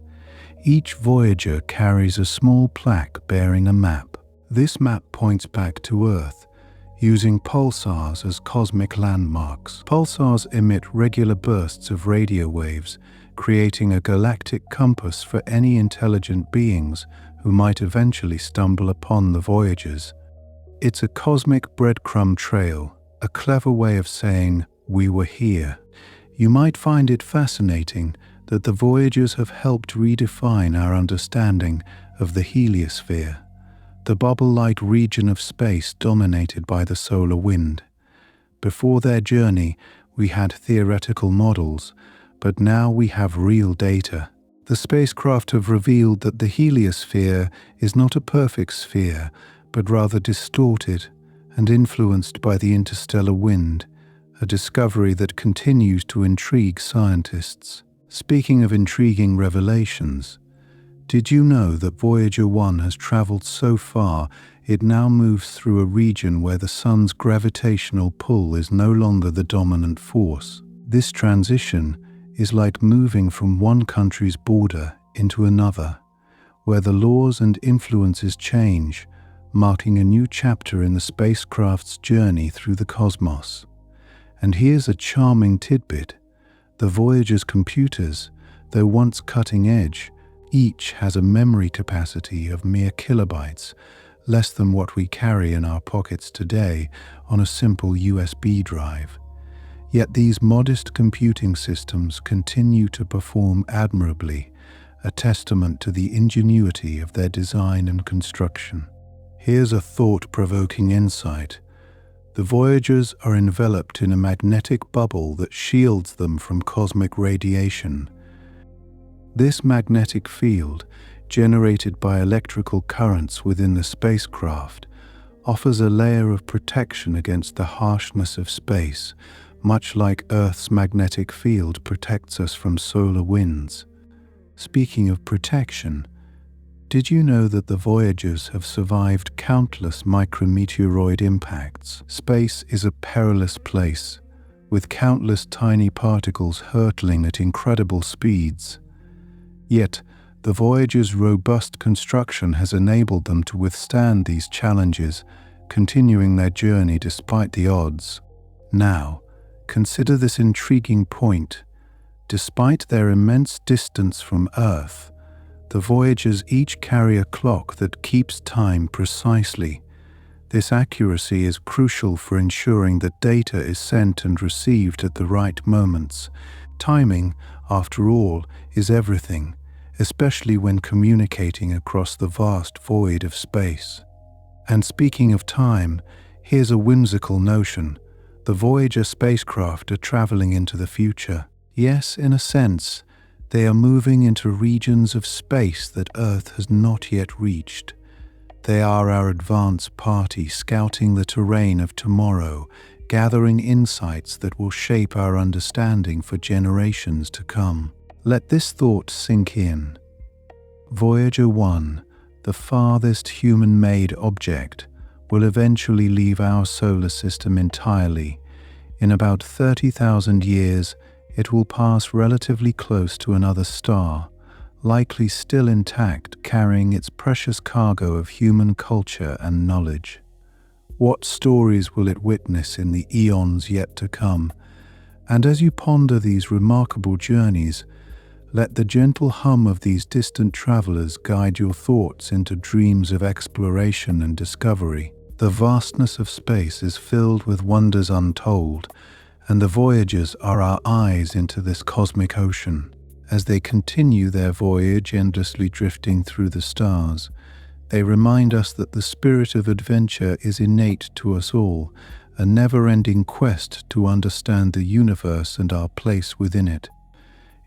Each Voyager carries a small plaque bearing a map. This map points back to Earth, using pulsars as cosmic landmarks. Pulsars emit regular bursts of radio waves, creating a galactic compass for any intelligent beings who might eventually stumble upon the Voyagers. It's a cosmic breadcrumb trail, a clever way of saying, "We were here." You might find it fascinating that the Voyagers have helped redefine our understanding of the heliosphere, the bubble-like region of space dominated by the solar wind. Before their journey, we had theoretical models, but now we have real data. The spacecraft have revealed that the heliosphere is not a perfect sphere, but rather distorted and influenced by the interstellar wind, a discovery that continues to intrigue scientists. Speaking of intriguing revelations, did you know that Voyager 1 has traveled so far it now moves through a region where the sun's gravitational pull is no longer the dominant force? This transition is like moving from one country's border into another, where the laws and influences change, marking a new chapter in the spacecraft's journey through the cosmos. And here's a charming tidbit. The Voyager's computers, though once cutting-edge, each has a memory capacity of mere kilobytes, less than what we carry in our pockets today on a simple USB drive. Yet these modest computing systems continue to perform admirably, a testament to the ingenuity of their design and construction. Here's a thought-provoking insight. The Voyagers are enveloped in a magnetic bubble that shields them from cosmic radiation. This magnetic field, generated by electrical currents within the spacecraft, offers a layer of protection against the harshness of space, much like Earth's magnetic field protects us from solar winds. Speaking of protection, did you know that the Voyagers have survived countless micrometeoroid impacts? Space is a perilous place, with countless tiny particles hurtling at incredible speeds. Yet, the Voyager's robust construction has enabled them to withstand these challenges, continuing their journey despite the odds. Now, consider this intriguing point. Despite their immense distance from Earth, The Voyagers each carry a clock that keeps time precisely. This accuracy is crucial for ensuring that data is sent and received at the right moments. Timing, after all, is everything, especially when communicating across the vast void of space. And speaking of time, here's a whimsical notion. The Voyager spacecraft are traveling into the future. Yes, in a sense, they are moving into regions of space that Earth has not yet reached. They are our advance party scouting the terrain of tomorrow, gathering insights that will shape our understanding for generations to come. Let this thought sink in. Voyager 1, the farthest human-made object, will eventually leave our solar system entirely. In about 30,000 years, it will pass relatively close to another star, likely still intact, carrying its precious cargo of human culture and knowledge. What stories will it witness in the eons yet to come? And as you ponder these remarkable journeys, let the gentle hum of these distant travelers guide your thoughts into dreams of exploration and discovery. The vastness of space is filled with wonders untold, and the Voyagers are our eyes into this cosmic ocean. As they continue their voyage, endlessly drifting through the stars, they remind us that the spirit of adventure is innate to us all, a never-ending quest to understand the universe and our place within it.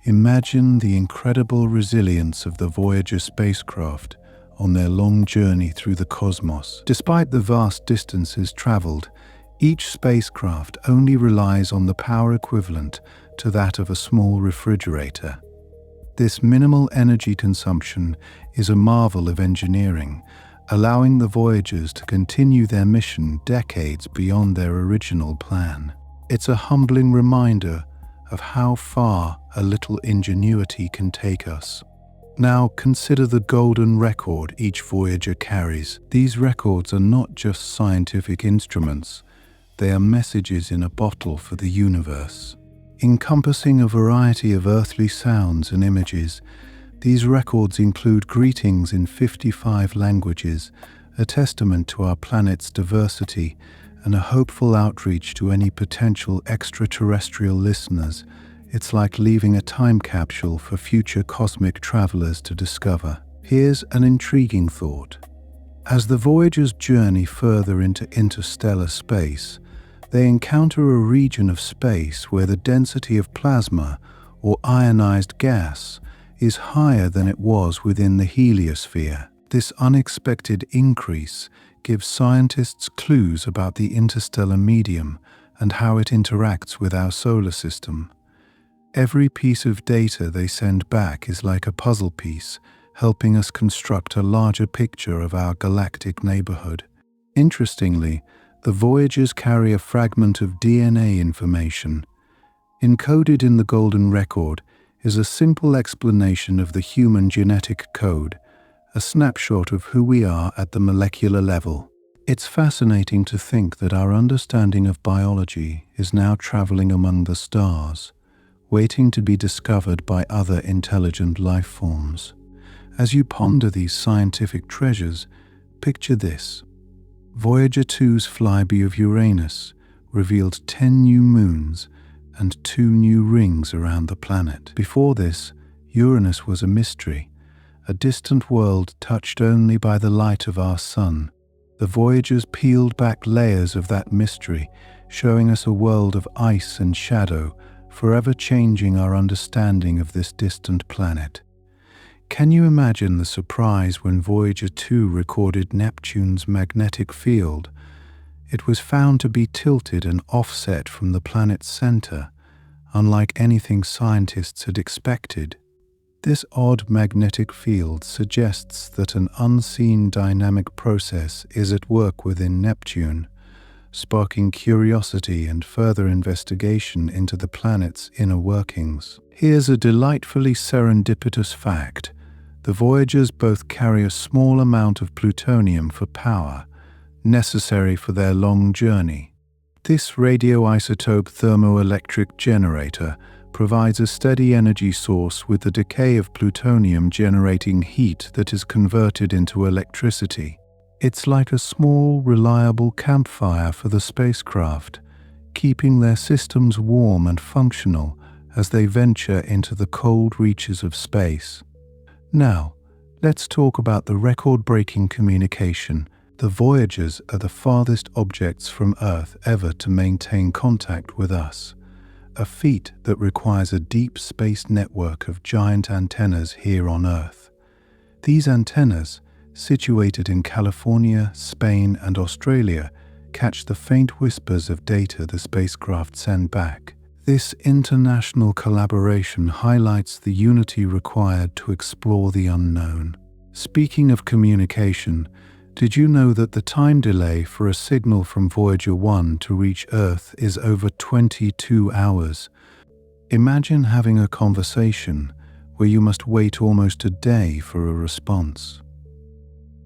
Imagine the incredible resilience of the Voyager spacecraft on their long journey through the cosmos. Despite the vast distances traveled, each spacecraft only relies on the power equivalent to that of a small refrigerator. This minimal energy consumption is a marvel of engineering, allowing the Voyagers to continue their mission decades beyond their original plan. It's a humbling reminder of how far a little ingenuity can take us. Now consider the golden record each Voyager carries. These records are not just scientific instruments, they are messages in a bottle for the universe. Encompassing a variety of earthly sounds and images, these records include greetings in 55 languages, a testament to our planet's diversity, and a hopeful outreach to any potential extraterrestrial listeners. It's like leaving a time capsule for future cosmic travelers to discover. Here's an intriguing thought. As the Voyagers journey further into interstellar space, they encounter a region of space where the density of plasma, or ionized gas, is higher than it was within the heliosphere. This unexpected increase gives scientists clues about the interstellar medium and how it interacts with our solar system. Every piece of data they send back is like a puzzle piece, helping us construct a larger picture of our galactic neighborhood. Interestingly, the Voyagers carry a fragment of DNA information. Encoded in the golden record is a simple explanation of the human genetic code, a snapshot of who we are at the molecular level. It's fascinating to think that our understanding of biology is now traveling among the stars, waiting to be discovered by other intelligent life forms. As you ponder these scientific treasures, picture this. Voyager 2's flyby of Uranus revealed 10 new moons and 2 new rings around the planet. Before this, Uranus was a mystery, a distant world touched only by the light of our sun. The Voyagers peeled back layers of that mystery, showing us a world of ice and shadow, forever changing our understanding of this distant planet. Can you imagine the surprise when Voyager 2 recorded Neptune's magnetic field? It was found to be tilted and offset from the planet's center, unlike anything scientists had expected. This odd magnetic field suggests that an unseen dynamic process is at work within Neptune, sparking curiosity and further investigation into the planet's inner workings. Here's a delightfully serendipitous fact. The Voyagers both carry a small amount of plutonium for power, necessary for their long journey. This radioisotope thermoelectric generator provides a steady energy source with the decay of plutonium generating heat that is converted into electricity. It's like a small, reliable campfire for the spacecraft, keeping their systems warm and functional as they venture into the cold reaches of space. Now, let's talk about the record-breaking communication. The Voyagers are the farthest objects from Earth ever to maintain contact with us, a feat that requires a deep space network of giant antennas here on Earth. These antennas, situated in California, Spain, and Australia, catch the faint whispers of data the spacecraft send back. This international collaboration highlights the unity required to explore the unknown. Speaking of communication, did you know that the time delay for a signal from Voyager 1 to reach Earth is over 22 hours? Imagine having a conversation where you must wait almost a day for a response.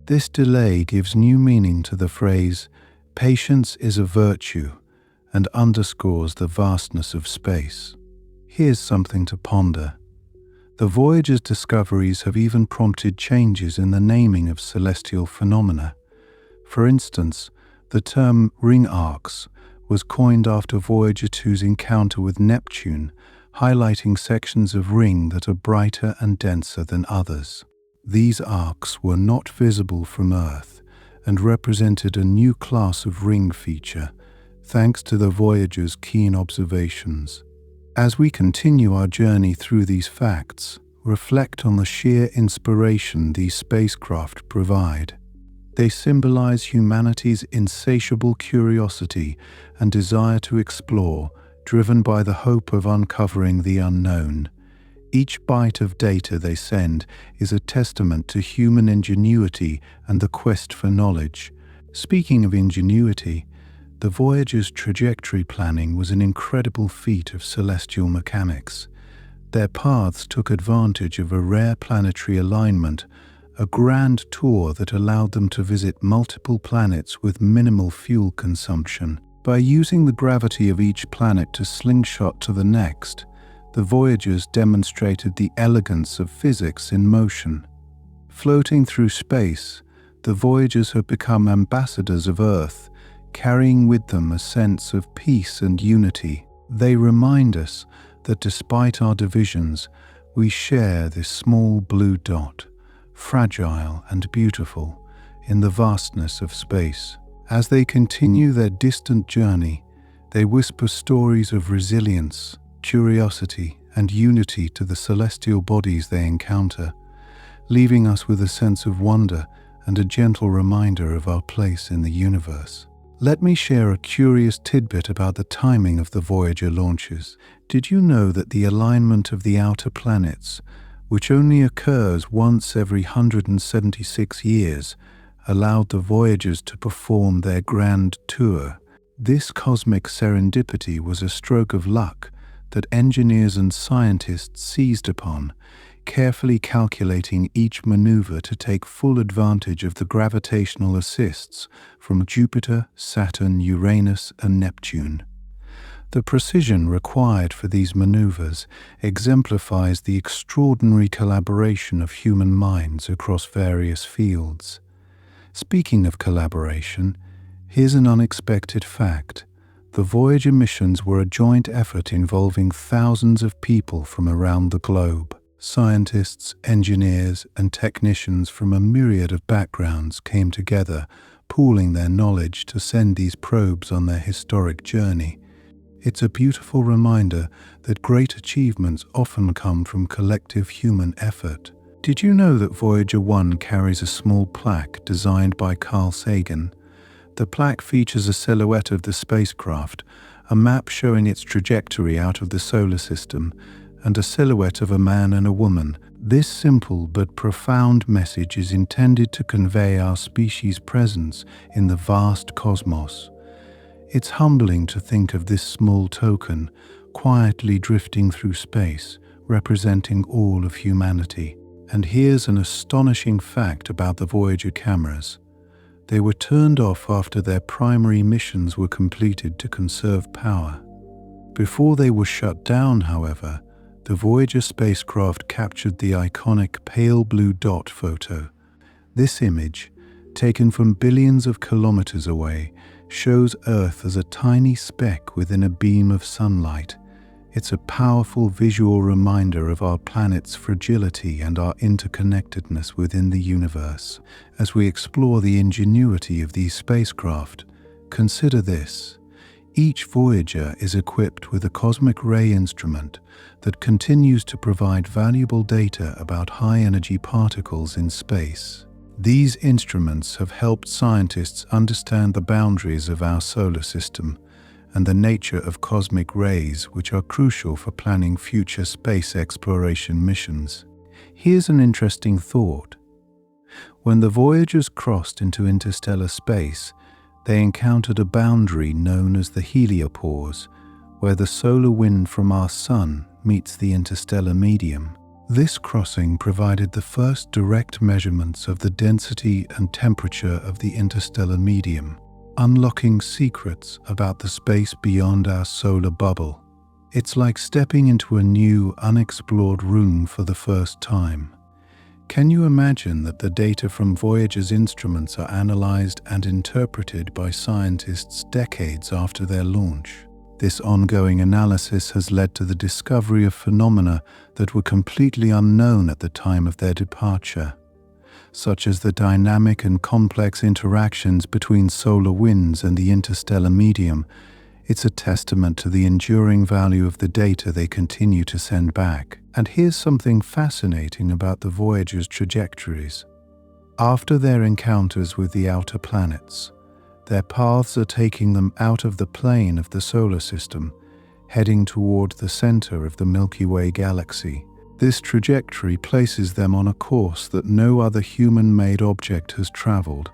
This delay gives new meaning to the phrase, "Patience is a virtue," and underscores the vastness of space. Here's something to ponder. The Voyager's discoveries have even prompted changes in the naming of celestial phenomena. For instance, the term ring arcs was coined after Voyager 2's encounter with Neptune, highlighting sections of ring that are brighter and denser than others. These arcs were not visible from Earth and represented a new class of ring feature, thanks to the Voyager's keen observations. As we continue our journey through these facts, reflect on the sheer inspiration these spacecraft provide. They symbolize humanity's insatiable curiosity and desire to explore, driven by the hope of uncovering the unknown. Each byte of data they send is a testament to human ingenuity and the quest for knowledge. Speaking of ingenuity, the Voyager's trajectory planning was an incredible feat of celestial mechanics. Their paths took advantage of a rare planetary alignment, a grand tour that allowed them to visit multiple planets with minimal fuel consumption. By using the gravity of each planet to slingshot to the next, the Voyagers demonstrated the elegance of physics in motion. Floating through space, the Voyagers have become ambassadors of Earth, carrying with them a sense of peace and unity. They remind us that despite our divisions, we share this small blue dot, fragile and beautiful, in the vastness of space. As they continue their distant journey, they whisper stories of resilience, curiosity, and unity to the celestial bodies they encounter, leaving us with a sense of wonder and a gentle reminder of our place in the universe. Let me share a curious tidbit about the timing of the Voyager launches. Did you know that the alignment of the outer planets, which only occurs once every 176 years, allowed the Voyagers to perform their grand tour? This cosmic serendipity was a stroke of luck that engineers and scientists seized upon, carefully calculating each maneuver to take full advantage of the gravitational assists from Jupiter, Saturn, Uranus, and Neptune. The precision required for these maneuvers exemplifies the extraordinary collaboration of human minds across various fields. Speaking of collaboration, here's an unexpected fact. The Voyager missions were a joint effort involving thousands of people from around the globe. Scientists, engineers, and technicians from a myriad of backgrounds came together, pooling their knowledge to send these probes on their historic journey. It's a beautiful reminder that great achievements often come from collective human effort. Did you know that Voyager 1 carries a small plaque designed by Carl Sagan? The plaque features a silhouette of the spacecraft, a map showing its trajectory out of the solar system, and a silhouette of a man and a woman. This simple but profound message is intended to convey our species' presence in the vast cosmos. It's humbling to think of this small token quietly drifting through space, representing all of humanity. And here's an astonishing fact about the Voyager cameras. They were turned off after their primary missions were completed to conserve power. Before they were shut down, however, the Voyager spacecraft captured the iconic pale blue dot photo. This image, taken from billions of kilometers away, shows Earth as a tiny speck within a beam of sunlight. It's a powerful visual reminder of our planet's fragility and our interconnectedness within the universe. As we explore the ingenuity of these spacecraft, consider this. Each Voyager is equipped with a cosmic ray instrument that continues to provide valuable data about high-energy particles in space. These instruments have helped scientists understand the boundaries of our solar system and the nature of cosmic rays, which are crucial for planning future space exploration missions. Here's an interesting thought. When the Voyagers crossed into interstellar space, they encountered a boundary known as the heliopause, where the solar wind from our Sun meets the interstellar medium. This crossing provided the first direct measurements of the density and temperature of the interstellar medium, unlocking secrets about the space beyond our solar bubble. It's like stepping into a new, unexplored room for the first time. Can you imagine that the data from Voyager's instruments are analyzed and interpreted by scientists decades after their launch? This ongoing analysis has led to the discovery of phenomena that were completely unknown at the time of their departure, such as the dynamic and complex interactions between solar winds and the interstellar medium. It's a testament to the enduring value of the data they continue to send back. And here's something fascinating about the Voyager's trajectories. After their encounters with the outer planets, their paths are taking them out of the plane of the solar system, heading toward the center of the Milky Way galaxy. This trajectory places them on a course that no other human-made object has traveled,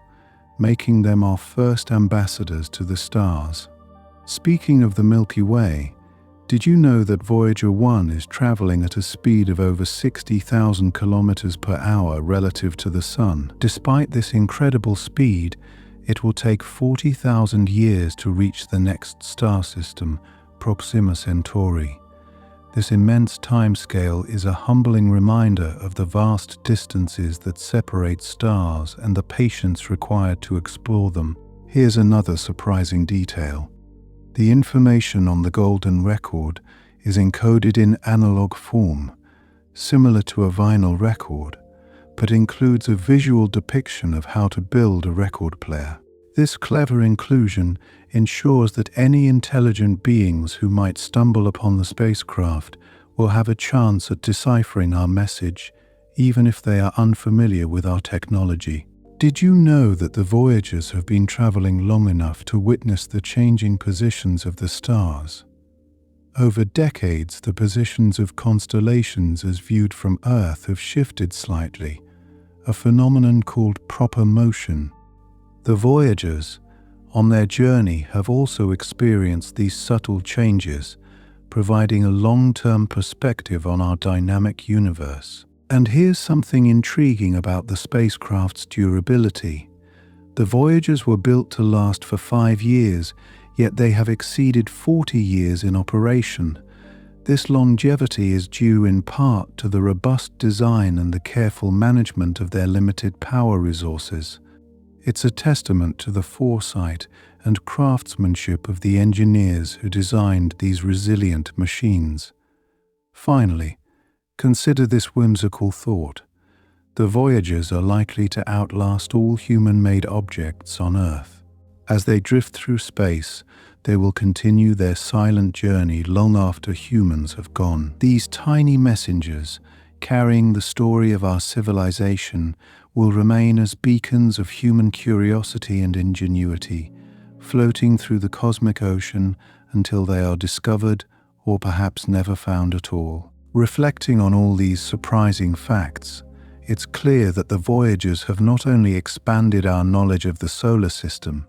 making them our first ambassadors to the stars. Speaking of the Milky Way, did you know that Voyager 1 is traveling at a speed of over 60,000 kilometers per hour relative to the Sun? Despite this incredible speed, it will take 40,000 years to reach the next star system, Proxima Centauri. This immense timescale is a humbling reminder of the vast distances that separate stars and the patience required to explore them. Here's another surprising detail. The information on the golden record is encoded in analog form, similar to a vinyl record, but includes a visual depiction of how to build a record player. This clever inclusion ensures that any intelligent beings who might stumble upon the spacecraft will have a chance at deciphering our message, even if they are unfamiliar with our technology. Did you know that the Voyagers have been traveling long enough to witness the changing positions of the stars? Over decades, the positions of constellations as viewed from Earth have shifted slightly, a phenomenon called proper motion. The Voyagers, on their journey, have also experienced these subtle changes, providing a long-term perspective on our dynamic universe. And here's something intriguing about the spacecraft's durability. The Voyagers were built to last for 5 years, yet they have exceeded 40 years in operation. This longevity is due in part to the robust design and the careful management of their limited power resources. It's a testament to the foresight and craftsmanship of the engineers who designed these resilient machines. Finally, consider this whimsical thought. The Voyagers are likely to outlast all human-made objects on Earth. As they drift through space, they will continue their silent journey long after humans have gone. These tiny messengers, carrying the story of our civilization, will remain as beacons of human curiosity and ingenuity, floating through the cosmic ocean until they are discovered or perhaps never found at all. Reflecting on all these surprising facts, it's clear that the Voyagers have not only expanded our knowledge of the solar system,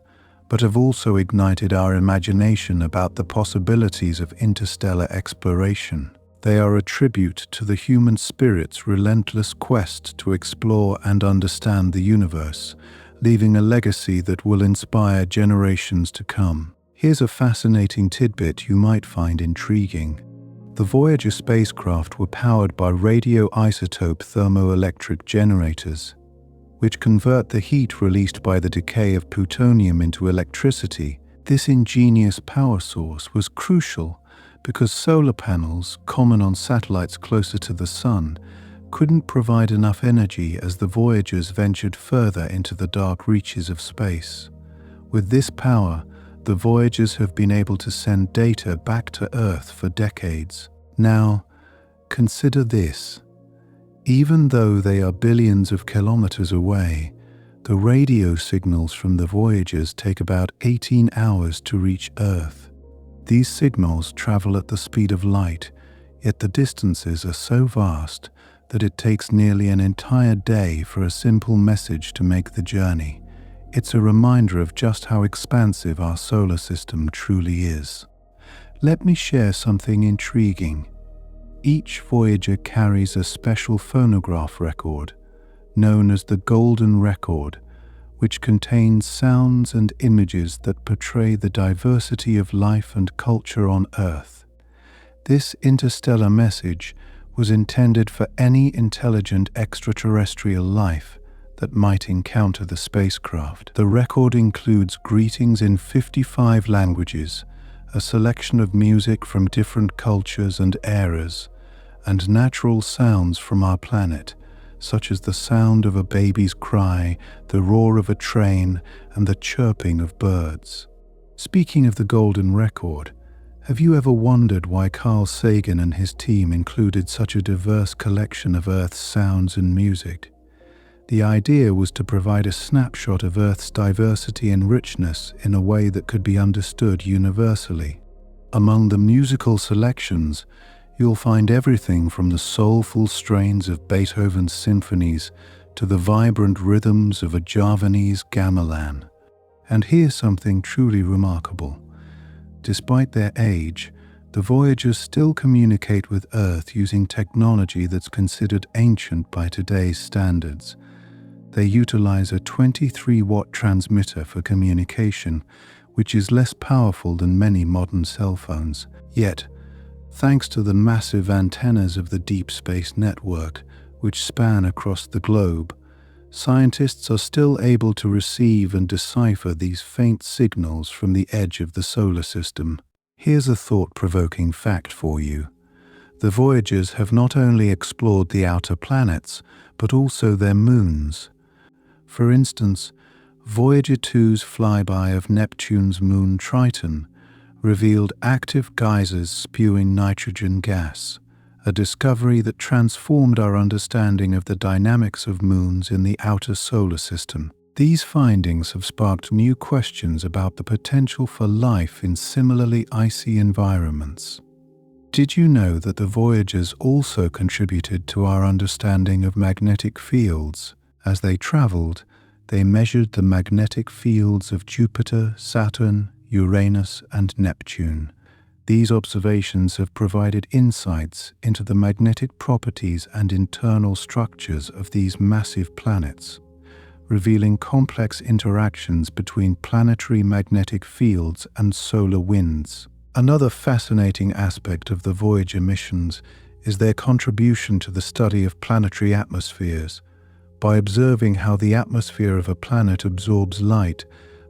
but have also ignited our imagination about the possibilities of interstellar exploration. They are a tribute to the human spirit's relentless quest to explore and understand the universe, leaving a legacy that will inspire generations to come. Here's a fascinating tidbit you might find intriguing. The Voyager spacecraft were powered by radioisotope thermoelectric generators, which convert the heat released by the decay of plutonium into electricity. This ingenious power source was crucial because solar panels, common on satellites closer to the Sun, couldn't provide enough energy as the Voyagers ventured further into the dark reaches of space. With this power, the Voyagers have been able to send data back to Earth for decades. Now, consider this. Even though they are billions of kilometers away, the radio signals from the Voyagers take about 18 hours to reach Earth. These signals travel at the speed of light, yet the distances are so vast that it takes nearly an entire day for a simple message to make the journey. It's a reminder of just how expansive our solar system truly is. Let me share something intriguing. Each Voyager carries a special phonograph record, known as the Golden Record, which contains sounds and images that portray the diversity of life and culture on Earth. This interstellar message was intended for any intelligent extraterrestrial life that might encounter the spacecraft. The record includes greetings in 55 languages, a selection of music from different cultures and eras, and natural sounds from our planet, such as the sound of a baby's cry, the roar of a train, and the chirping of birds. Speaking of the Golden Record, have you ever wondered why Carl Sagan and his team included such a diverse collection of Earth's sounds and music? The idea was to provide a snapshot of Earth's diversity and richness in a way that could be understood universally. Among the musical selections, you'll find everything from the soulful strains of Beethoven's symphonies to the vibrant rhythms of a Javanese gamelan. And here's something truly remarkable. Despite their age, the Voyagers still communicate with Earth using technology that's considered ancient by today's standards. They utilize a 23-watt transmitter for communication, which is less powerful than many modern cell phones. Yet, thanks to the massive antennas of the Deep Space Network, which span across the globe, scientists are still able to receive and decipher these faint signals from the edge of the solar system. Here's a thought-provoking fact for you. The Voyagers have not only explored the outer planets, but also their moons. For instance, Voyager 2's flyby of Neptune's moon Triton revealed active geysers spewing nitrogen gas, a discovery that transformed our understanding of the dynamics of moons in the outer solar system. These findings have sparked new questions about the potential for life in similarly icy environments. Did you know that the Voyagers also contributed to our understanding of magnetic fields? As they traveled, they measured the magnetic fields of Jupiter, Saturn, Uranus, and Neptune. These observations have provided insights into the magnetic properties and internal structures of these massive planets, revealing complex interactions between planetary magnetic fields and solar winds. Another fascinating aspect of the Voyager missions is their contribution to the study of planetary atmospheres. By observing how the atmosphere of a planet absorbs light,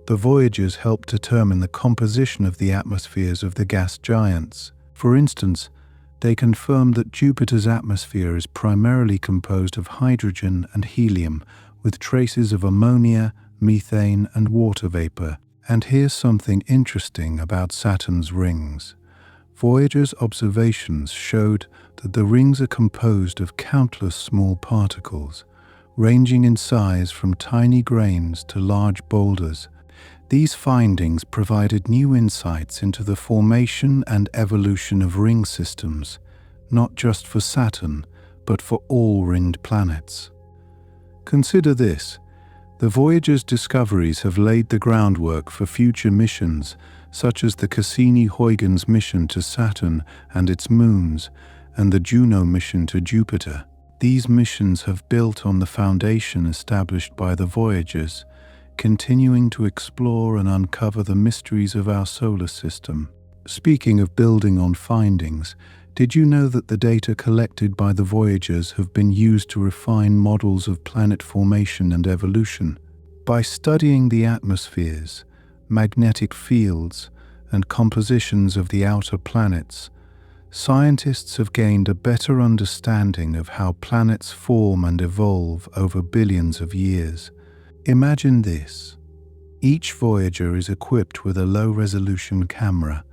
the Voyagers help determine the composition of the atmospheres of the gas giants. For instance, they confirmed that Jupiter's atmosphere is primarily composed of hydrogen and helium, with traces of ammonia, methane, and water vapor. And here's something interesting about Saturn's rings. Voyager's observations showed that the rings are composed of countless small particles, ranging in size from tiny grains to large boulders. These findings provided new insights into the formation and evolution of ring systems, not just for Saturn, but for all ringed planets. Consider this. The Voyager's discoveries have laid the groundwork for future missions, such as the Cassini-Huygens mission to Saturn and its moons, and the Juno mission to Jupiter. These missions have built on the foundation established by the Voyagers, continuing to explore and uncover the mysteries of our solar system. Speaking of building on findings, did you know that the data collected by the Voyagers have been used to refine models of planet formation and evolution? By studying the atmospheres, magnetic fields, and compositions of the outer planets, scientists have gained a better understanding of how planets form and evolve over billions of years. Imagine this. Each Voyager is equipped with a low-resolution camera,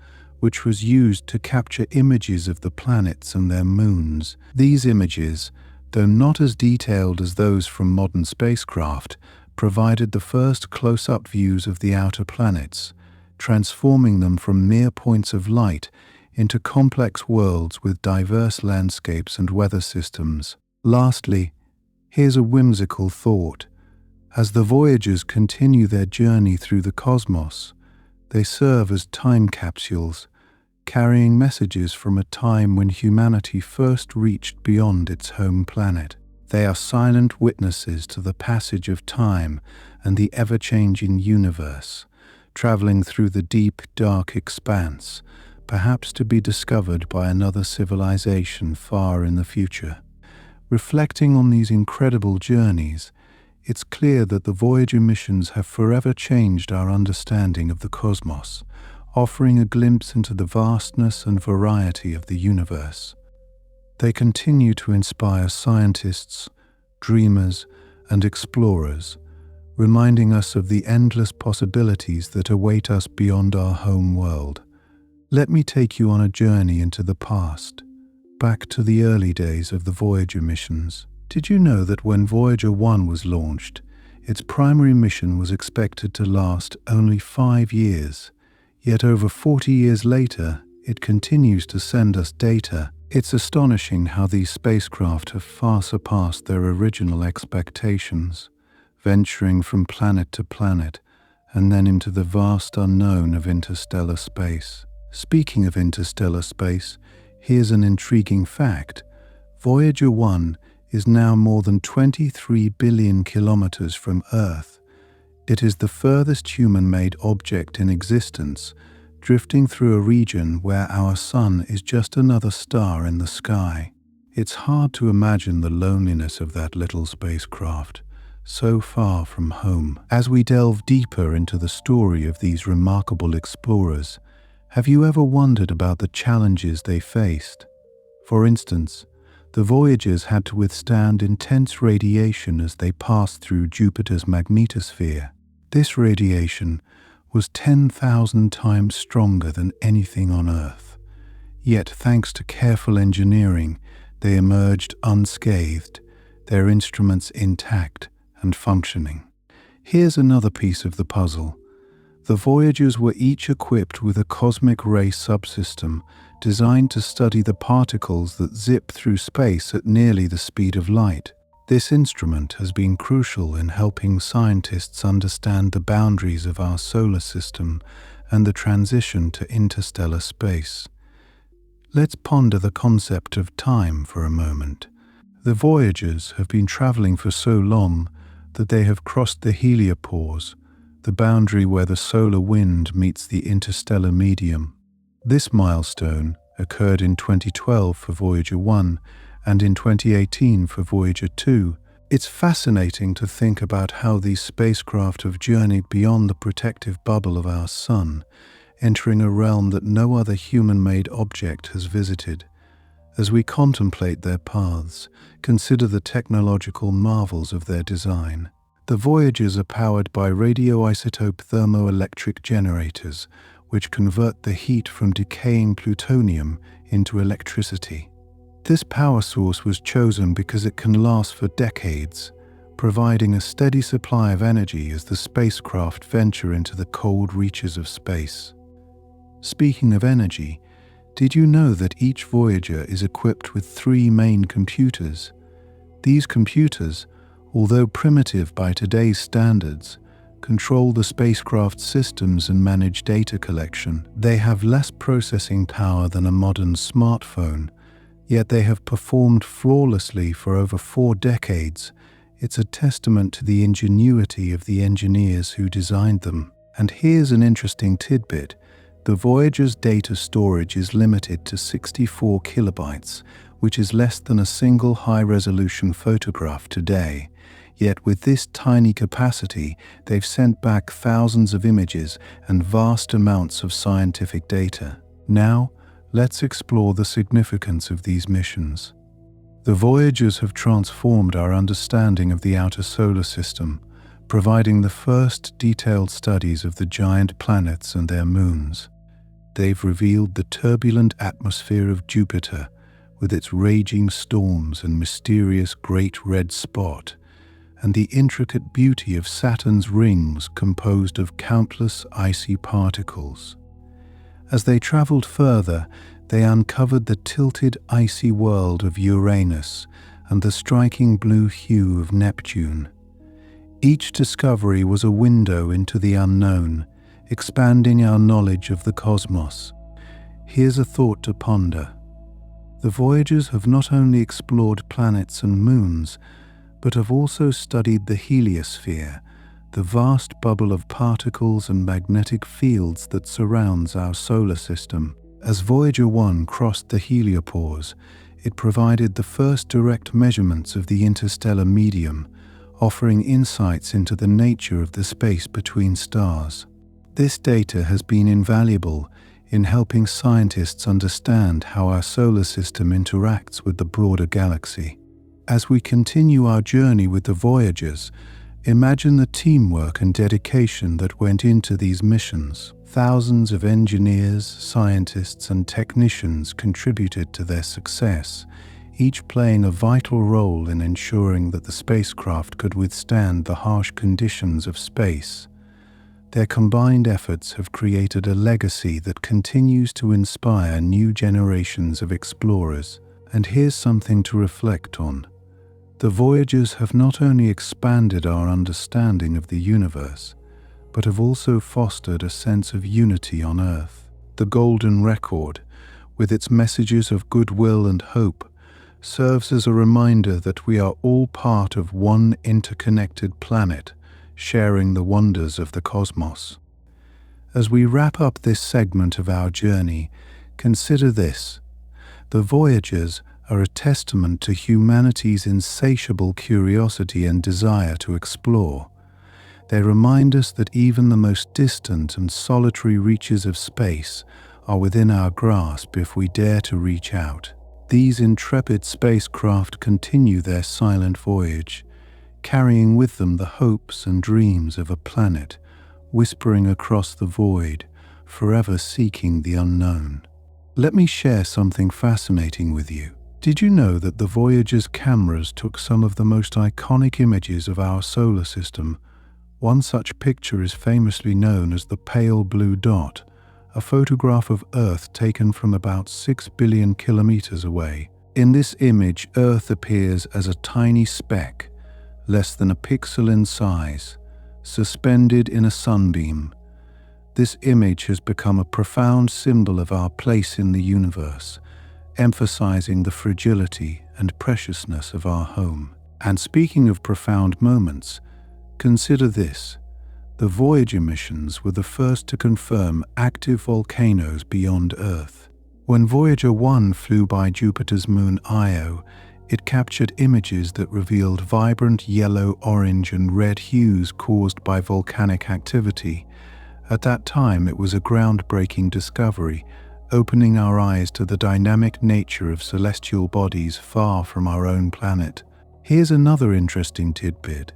which was used to capture images of the planets and their moons. These images, though not as detailed as those from modern spacecraft, provided the first close-up views of the outer planets, transforming them from mere points of light into complex worlds with diverse landscapes and weather systems. Lastly, here's a whimsical thought. As the Voyagers continue their journey through the cosmos, they serve as time capsules, carrying messages from a time when humanity first reached beyond its home planet. They are silent witnesses to the passage of time and the ever-changing universe, traveling through the deep, dark expanse, perhaps to be discovered by another civilization far in the future. Reflecting on these incredible journeys, it's clear that the Voyager missions have forever changed our understanding of the cosmos, offering a glimpse into the vastness and variety of the universe. They continue to inspire scientists, dreamers, and explorers, reminding us of the endless possibilities that await us beyond our home world. Let me take you on a journey into the past, back to the early days of the Voyager missions. Did you know that when Voyager 1 was launched, its primary mission was expected to last only 5 years, yet over 40 years later, it continues to send us data? It's astonishing how these spacecraft have far surpassed their original expectations, venturing from planet to planet and then into the vast unknown of interstellar space. Speaking of interstellar space, here's an intriguing fact. Voyager 1 is now more than 23 billion kilometers from Earth. It is the furthest human-made object in existence, drifting through a region where our sun is just another star in the sky. It's hard to imagine the loneliness of that little spacecraft, so far from home. As we delve deeper into the story of these remarkable explorers, have you ever wondered about the challenges they faced? For instance, the Voyagers had to withstand intense radiation as they passed through Jupiter's magnetosphere. This radiation was 10,000 times stronger than anything on Earth. Yet, thanks to careful engineering, they emerged unscathed, their instruments intact and functioning. Here's another piece of the puzzle. The Voyagers were each equipped with a cosmic ray subsystem designed to study the particles that zip through space at nearly the speed of light. This instrument has been crucial in helping scientists understand the boundaries of our solar system and the transition to interstellar space. Let's ponder the concept of time for a moment. The Voyagers have been traveling for so long that they have crossed the heliopause, the boundary where the solar wind meets the interstellar medium. This milestone occurred in 2012 for Voyager 1 and in 2018 for Voyager 2. It's fascinating to think about how these spacecraft have journeyed beyond the protective bubble of our sun, entering a realm that no other human-made object has visited. As we contemplate their paths, consider the technological marvels of their design. The Voyagers are powered by radioisotope thermoelectric generators, which convert the heat from decaying plutonium into electricity. This power source was chosen because it can last for decades, providing a steady supply of energy as the spacecraft venture into the cold reaches of space. Speaking of energy, did you know that each Voyager is equipped with 3 main computers? These computers, although primitive by today's standards, control the spacecraft systems and manage data collection. They have less processing power than a modern smartphone, yet they have performed flawlessly for over 4 decades, It's a testament to the ingenuity of the engineers who designed them. And here's an interesting tidbit. The Voyager's data storage is limited to 64 kilobytes, which is less than a single high-resolution photograph today. Yet with this tiny capacity, they've sent back thousands of images and vast amounts of scientific data. Now, let's explore the significance of these missions. The Voyagers have transformed our understanding of the outer solar system, providing the first detailed studies of the giant planets and their moons. They've revealed the turbulent atmosphere of Jupiter, with its raging storms and mysterious great red spot, and the intricate beauty of Saturn's rings composed of countless icy particles. As they traveled further, they uncovered the tilted icy world of Uranus and the striking blue hue of Neptune. Each discovery was a window into the unknown, expanding our knowledge of the cosmos. Here's a thought to ponder. The Voyagers have not only explored planets and moons, but have also studied the heliosphere, the vast bubble of particles and magnetic fields that surrounds our solar system. As Voyager 1 crossed the heliopause, it provided the first direct measurements of the interstellar medium, offering insights into the nature of the space between stars. This data has been invaluable in helping scientists understand how our solar system interacts with the broader galaxy. As we continue our journey with the Voyagers, imagine the teamwork and dedication that went into these missions. Thousands of engineers, scientists, and technicians contributed to their success, each playing a vital role in ensuring that the spacecraft could withstand the harsh conditions of space. Their combined efforts have created a legacy that continues to inspire new generations of explorers. And here's something to reflect on. The Voyagers have not only expanded our understanding of the universe, but have also fostered a sense of unity on Earth. The Golden Record, with its messages of goodwill and hope, serves as a reminder that we are all part of one interconnected planet, sharing the wonders of the cosmos. As we wrap up this segment of our journey, consider this. The Voyagers are a testament to humanity's insatiable curiosity and desire to explore. They remind us that even the most distant and solitary reaches of space are within our grasp if we dare to reach out. These intrepid spacecraft continue their silent voyage, carrying with them the hopes and dreams of a planet, whispering across the void, forever seeking the unknown. Let me share something fascinating with you. Did you know that the Voyager's cameras took some of the most iconic images of our solar system? One such picture is famously known as the pale blue dot, a photograph of Earth taken from about 6 billion kilometers away. In this image, Earth appears as a tiny speck, less than a pixel in size, suspended in a sunbeam. This image has become a profound symbol of our place in the universe, emphasizing the fragility and preciousness of our home. And speaking of profound moments, consider this. The Voyager missions were the first to confirm active volcanoes beyond Earth. When Voyager 1 flew by Jupiter's moon Io, it captured images that revealed vibrant yellow, orange, and red hues caused by volcanic activity. At that time, it was a groundbreaking discovery, opening our eyes to the dynamic nature of celestial bodies far from our own planet. Here's another interesting tidbit.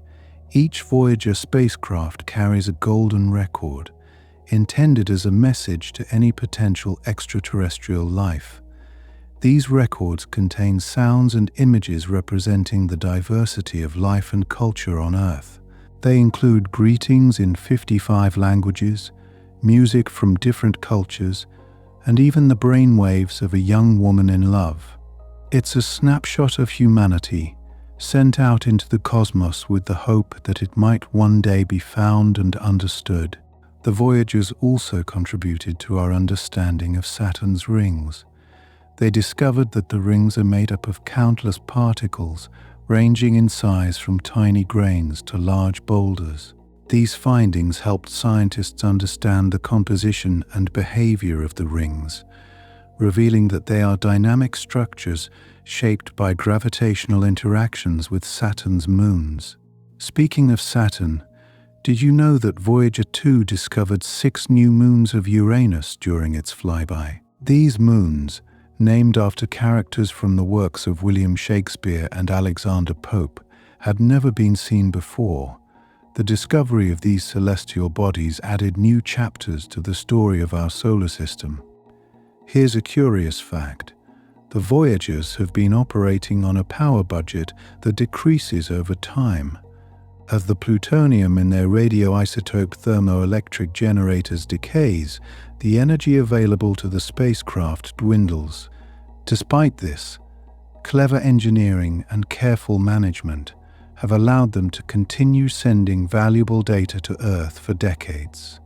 Each Voyager spacecraft carries a golden record, intended as a message to any potential extraterrestrial life. These records contain sounds and images representing the diversity of life and culture on Earth. They include greetings in 55 languages, music from different cultures, and even the brainwaves of a young woman in love. It's a snapshot of humanity, sent out into the cosmos with the hope that it might one day be found and understood. The Voyagers also contributed to our understanding of Saturn's rings. They discovered that the rings are made up of countless particles, ranging in size from tiny grains to large boulders. These findings helped scientists understand the composition and behavior of the rings, revealing that they are dynamic structures shaped by gravitational interactions with Saturn's moons. Speaking of Saturn, did you know that Voyager 2 discovered 6 new moons of Uranus during its flyby? These moons, named after characters from the works of William Shakespeare and Alexander Pope, had never been seen before. The discovery of these celestial bodies added new chapters to the story of our solar system. Here's a curious fact. The Voyagers have been operating on a power budget that decreases over time. As the plutonium in their radioisotope thermoelectric generators decays, the energy available to the spacecraft dwindles. Despite this, clever engineering and careful management have allowed them to continue sending valuable data to Earth for decades.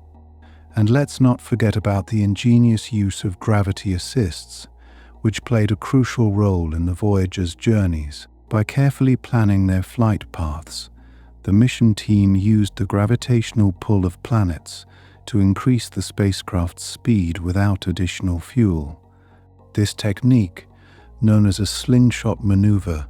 And let's not forget about the ingenious use of gravity assists, which played a crucial role in the Voyager's journeys. By carefully planning their flight paths, the mission team used the gravitational pull of planets to increase the spacecraft's speed without additional fuel. This technique, known as a slingshot maneuver,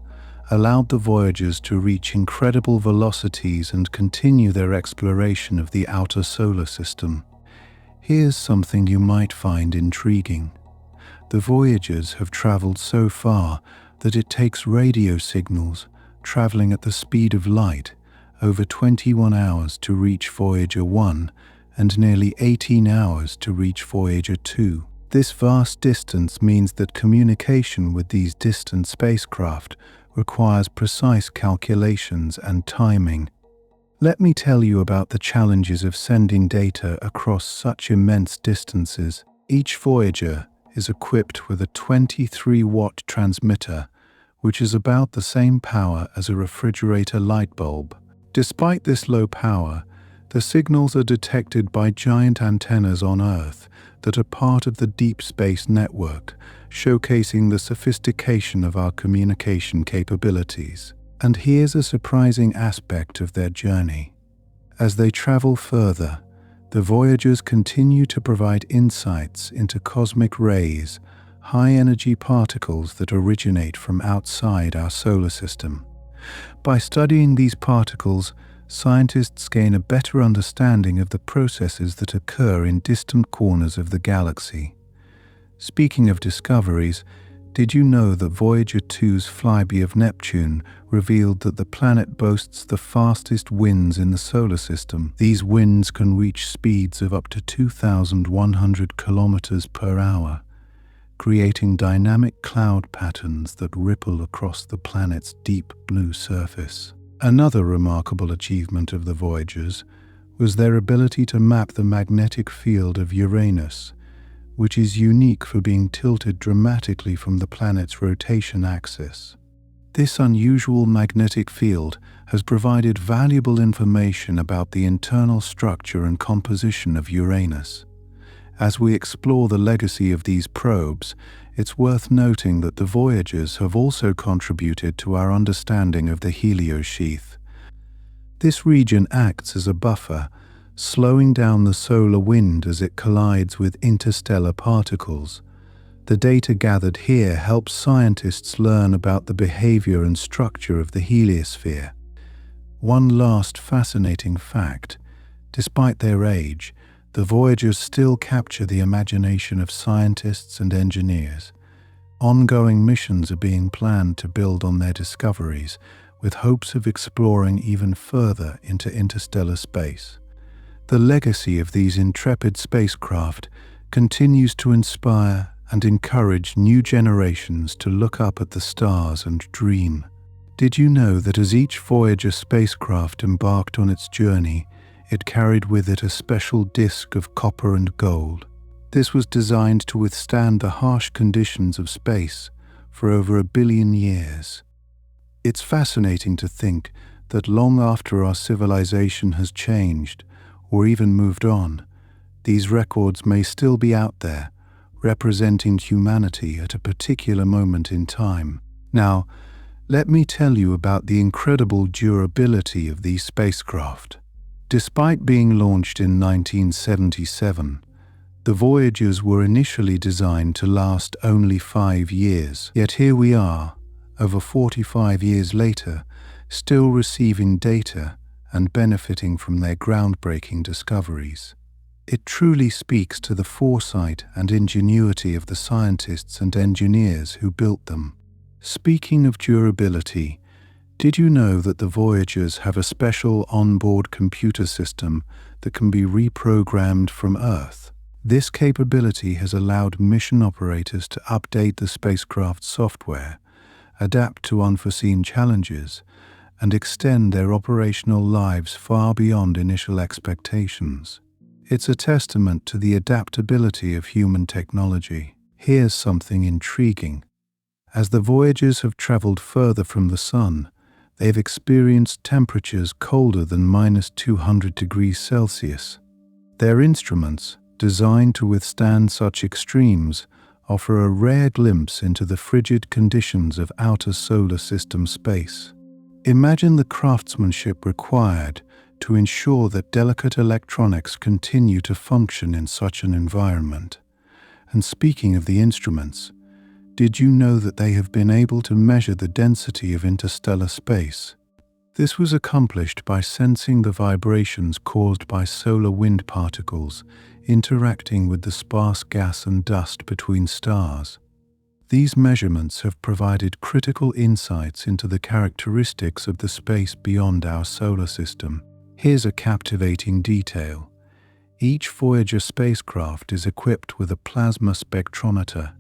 allowed the Voyagers to reach incredible velocities and continue their exploration of the outer solar system. Here's something you might find intriguing. The Voyagers have traveled so far that it takes radio signals traveling at the speed of light over 21 hours to reach Voyager 1 and nearly 18 hours to reach Voyager 2. This vast distance means that communication with these distant spacecraft requires precise calculations and timing. Let me tell you about the challenges of sending data across such immense distances. Each Voyager is equipped with a 23-watt transmitter, which is about the same power as a refrigerator light bulb. Despite this low power, the signals are detected by giant antennas on Earth that are part of the deep space network, showcasing the sophistication of our communication capabilities. And here's a surprising aspect of their journey. As they travel further, the Voyagers continue to provide insights into cosmic rays, high-energy particles that originate from outside our solar system. By studying these particles, scientists gain a better understanding of the processes that occur in distant corners of the galaxy. Speaking of discoveries, did you know that Voyager 2's flyby of Neptune revealed that the planet boasts the fastest winds in the solar system? These winds can reach speeds of up to 2,100 kilometers per hour, creating dynamic cloud patterns that ripple across the planet's deep blue surface. Another remarkable achievement of the Voyagers was their ability to map the magnetic field of Uranus, which is unique for being tilted dramatically from the planet's rotation axis. This unusual magnetic field has provided valuable information about the internal structure and composition of Uranus. As we explore the legacy of these probes, it's worth noting that the Voyagers have also contributed to our understanding of the heliosheath. This region acts as a buffer, slowing down the solar wind as it collides with interstellar particles. The data gathered here helps scientists learn about the behavior and structure of the heliosphere. One last fascinating fact: despite their age, the Voyagers still capture the imagination of scientists and engineers. Ongoing missions are being planned to build on their discoveries, with hopes of exploring even further into interstellar space. The legacy of these intrepid spacecraft continues to inspire and encourage new generations to look up at the stars and dream. Did you know that as each Voyager spacecraft embarked on its journey, it carried with it a special disk of copper and gold? This was designed to withstand the harsh conditions of space for over 1 billion years. It's fascinating to think that long after our civilization has changed, or even moved on, these records may still be out there, representing humanity at a particular moment in time. Now, Let me tell you about the incredible durability of these spacecraft. Despite being launched in 1977, the Voyagers were initially designed to last only 5 years. Yet here we are, over 45 years later, still receiving data and benefiting from their groundbreaking discoveries. It truly speaks to the foresight and ingenuity of the scientists and engineers who built them. Speaking of durability, did you know that the Voyagers have a special onboard computer system that can be reprogrammed from Earth? This capability has allowed mission operators to update the spacecraft's software, adapt to unforeseen challenges, and extend their operational lives far beyond initial expectations. It's a testament to the adaptability of human technology. Here's something intriguing. As the Voyagers have traveled further from the Sun, they've experienced temperatures colder than -200 degrees Celsius. Their instruments, designed to withstand such extremes, offer a rare glimpse into the frigid conditions of outer solar system space. Imagine the craftsmanship required to ensure that delicate electronics continue to function in such an environment. And speaking of the instruments, did you know that they have been able to measure the density of interstellar space? This was accomplished by sensing the vibrations caused by solar wind particles interacting with the sparse gas and dust between stars. These measurements have provided critical insights into the characteristics of the space beyond our solar system. Here's a captivating detail. Each Voyager spacecraft is equipped with a plasma spectrometer.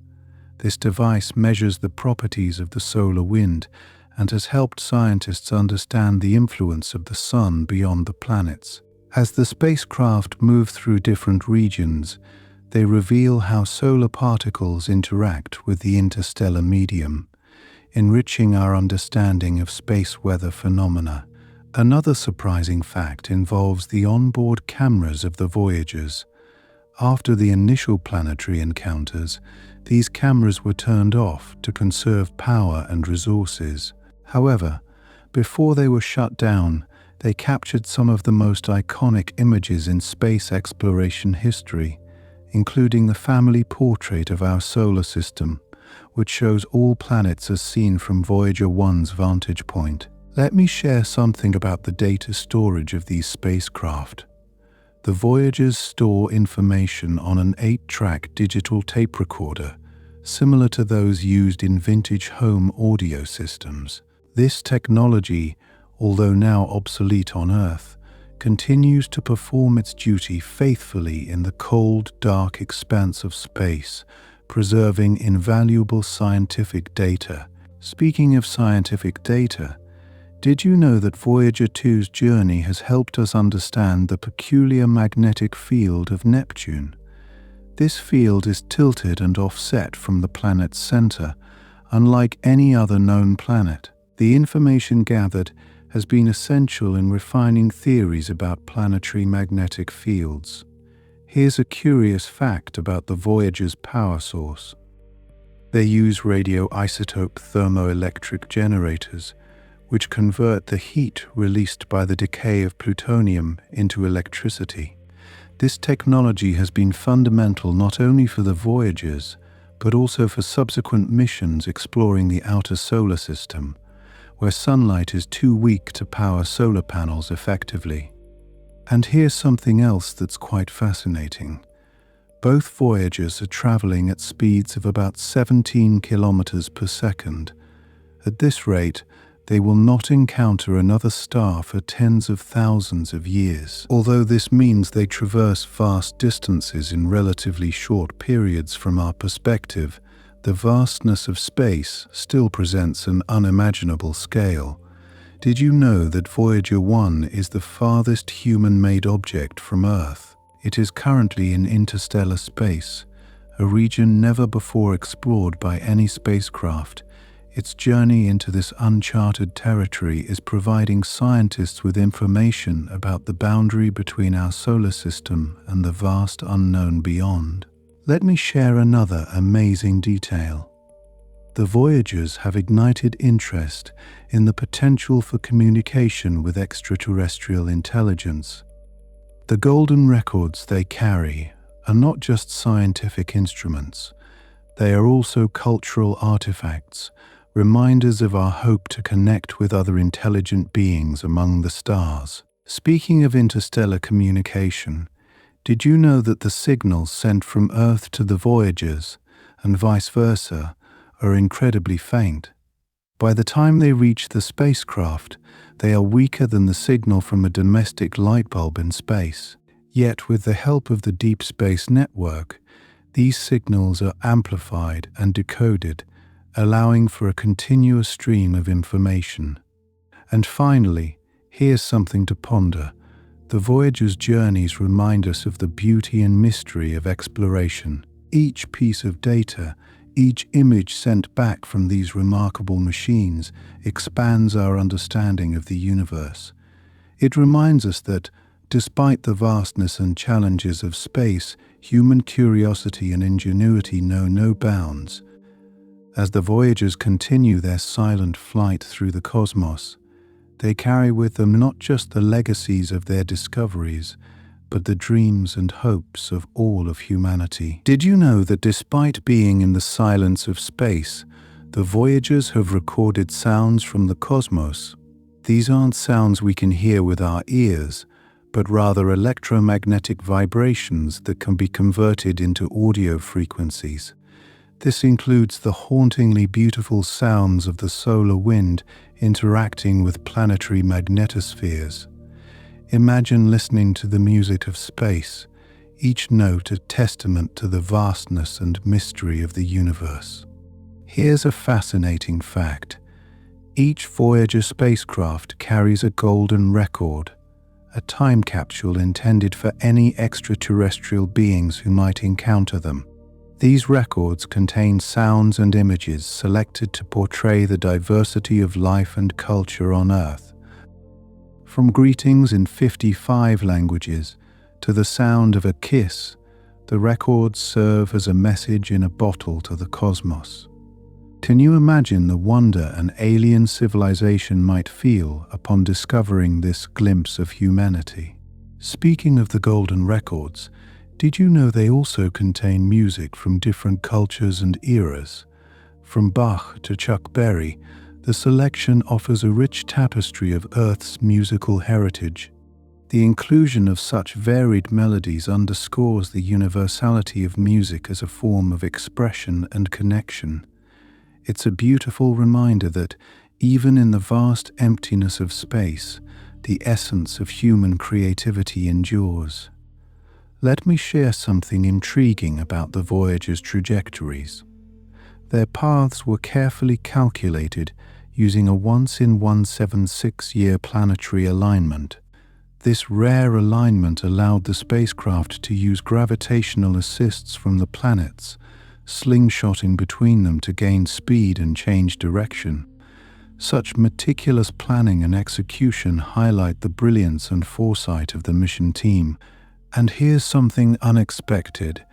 This device measures the properties of the solar wind and has helped scientists understand the influence of the Sun beyond the planets. As the spacecraft move through different regions, they reveal how solar particles interact with the interstellar medium, enriching our understanding of space weather phenomena. Another surprising fact involves the onboard cameras of the Voyagers. After the initial planetary encounters, these cameras were turned off to conserve power and resources. However, before they were shut down, they captured some of the most iconic images in space exploration history, including the family portrait of our solar system, which shows all planets as seen from Voyager 1's vantage point. Let me share something about the data storage of these spacecraft. The Voyagers store information on an 8-track digital tape recorder, similar to those used in vintage home audio systems. This technology, although now obsolete on Earth, continues to perform its duty faithfully in the cold, dark expanse of space, preserving invaluable scientific data. Speaking of scientific data, did you know that Voyager 2's journey has helped us understand the peculiar magnetic field of Neptune? This field is tilted and offset from the planet's center, unlike any other known planet. The information gathered has been essential in refining theories about planetary magnetic fields. Here's a curious fact about the Voyager's power source. They use radioisotope thermoelectric generators, which convert the heat released by the decay of plutonium into electricity. This technology has been fundamental not only for the Voyagers, but also for subsequent missions exploring the outer solar system, where sunlight is too weak to power solar panels effectively. And here's something else that's quite fascinating. Both Voyagers are traveling at speeds of about 17 kilometers per second. At this rate, they will not encounter another star for tens of thousands of years. Although this means they traverse vast distances in relatively short periods from our perspective, the vastness of space still presents an unimaginable scale. Did you know that Voyager 1 is the farthest human-made object from Earth? It is currently in interstellar space, a region never before explored by any spacecraft. Its journey into this uncharted territory is providing scientists with information about the boundary between our solar system and the vast unknown beyond. Let me share another amazing detail. the Voyagers have ignited interest in the potential for communication with extraterrestrial intelligence. The golden records they carry are not just scientific instruments, they are also cultural artifacts, reminders of our hope to connect with other intelligent beings among the stars. Speaking of interstellar communication, did you know that the signals sent from Earth to the Voyagers, and vice versa, are incredibly faint? By the time they reach the spacecraft, they are weaker than the signal from a domestic light bulb in space. Yet, with the help of the Deep Space Network, these signals are amplified and decoded, allowing for a continuous stream of information. And finally, here's something to ponder. The Voyager's journeys remind us of the beauty and mystery of exploration. Each piece of data, each image sent back from these remarkable machines expands our understanding of the universe. It reminds us that, despite the vastness and challenges of space, human curiosity and ingenuity know no bounds. As the Voyagers continue their silent flight through the cosmos, they carry with them not just the legacies of their discoveries, but the dreams and hopes of all of humanity. Did you know that despite being in the silence of space, the Voyagers have recorded sounds from the cosmos? These aren't sounds we can hear with our ears, but rather electromagnetic vibrations that can be converted into audio frequencies. This includes the hauntingly beautiful sounds of the solar wind interacting with planetary magnetospheres. Imagine listening to the music of space, each note a testament to the vastness and mystery of the universe. Here's a fascinating fact. Each Voyager spacecraft carries a golden record, a time capsule intended for any extraterrestrial beings who might encounter them. These records contain sounds and images selected to portray the diversity of life and culture on Earth. From greetings in 55 languages to the sound of a kiss, the records serve as a message in a bottle to the cosmos. Can you imagine the wonder an alien civilization might feel upon discovering this glimpse of humanity? Speaking of the golden records, did you know they also contain music from different cultures and eras? From Bach to Chuck Berry, the selection offers a rich tapestry of Earth's musical heritage. The inclusion of such varied melodies underscores the universality of music as a form of expression and connection. It's a beautiful reminder that, even in the vast emptiness of space, the essence of human creativity endures. Let me share something intriguing about the Voyager's trajectories. Their paths were carefully calculated using a once-in-176-year planetary alignment. This rare alignment allowed the spacecraft to use gravitational assists from the planets, slingshotting between them to gain speed and change direction. Such meticulous planning and execution highlight the brilliance and foresight of the mission team. And here's something unexpected.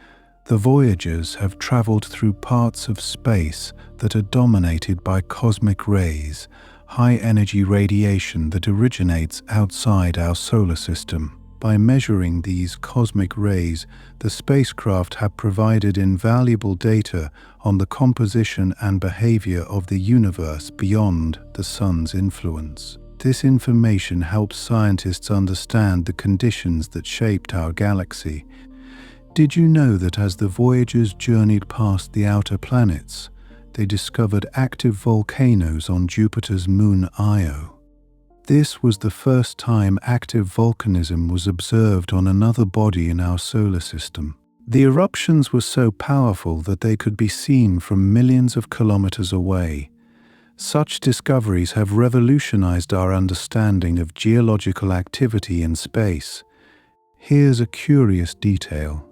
The Voyagers have traveled through parts of space that are dominated by cosmic rays, high-energy radiation that originates outside our solar system. By measuring these cosmic rays, the spacecraft have provided invaluable data on the composition and behavior of the universe beyond the Sun's influence. This information helps scientists understand the conditions that shaped our galaxy. Did you know that as the Voyagers journeyed past the outer planets, they discovered active volcanoes on Jupiter's moon Io? This was the first time active volcanism was observed on another body in our solar system. The eruptions were so powerful that they could be seen from millions of kilometers away. Such discoveries have revolutionized our understanding of geological activity in space. Here's a curious detail.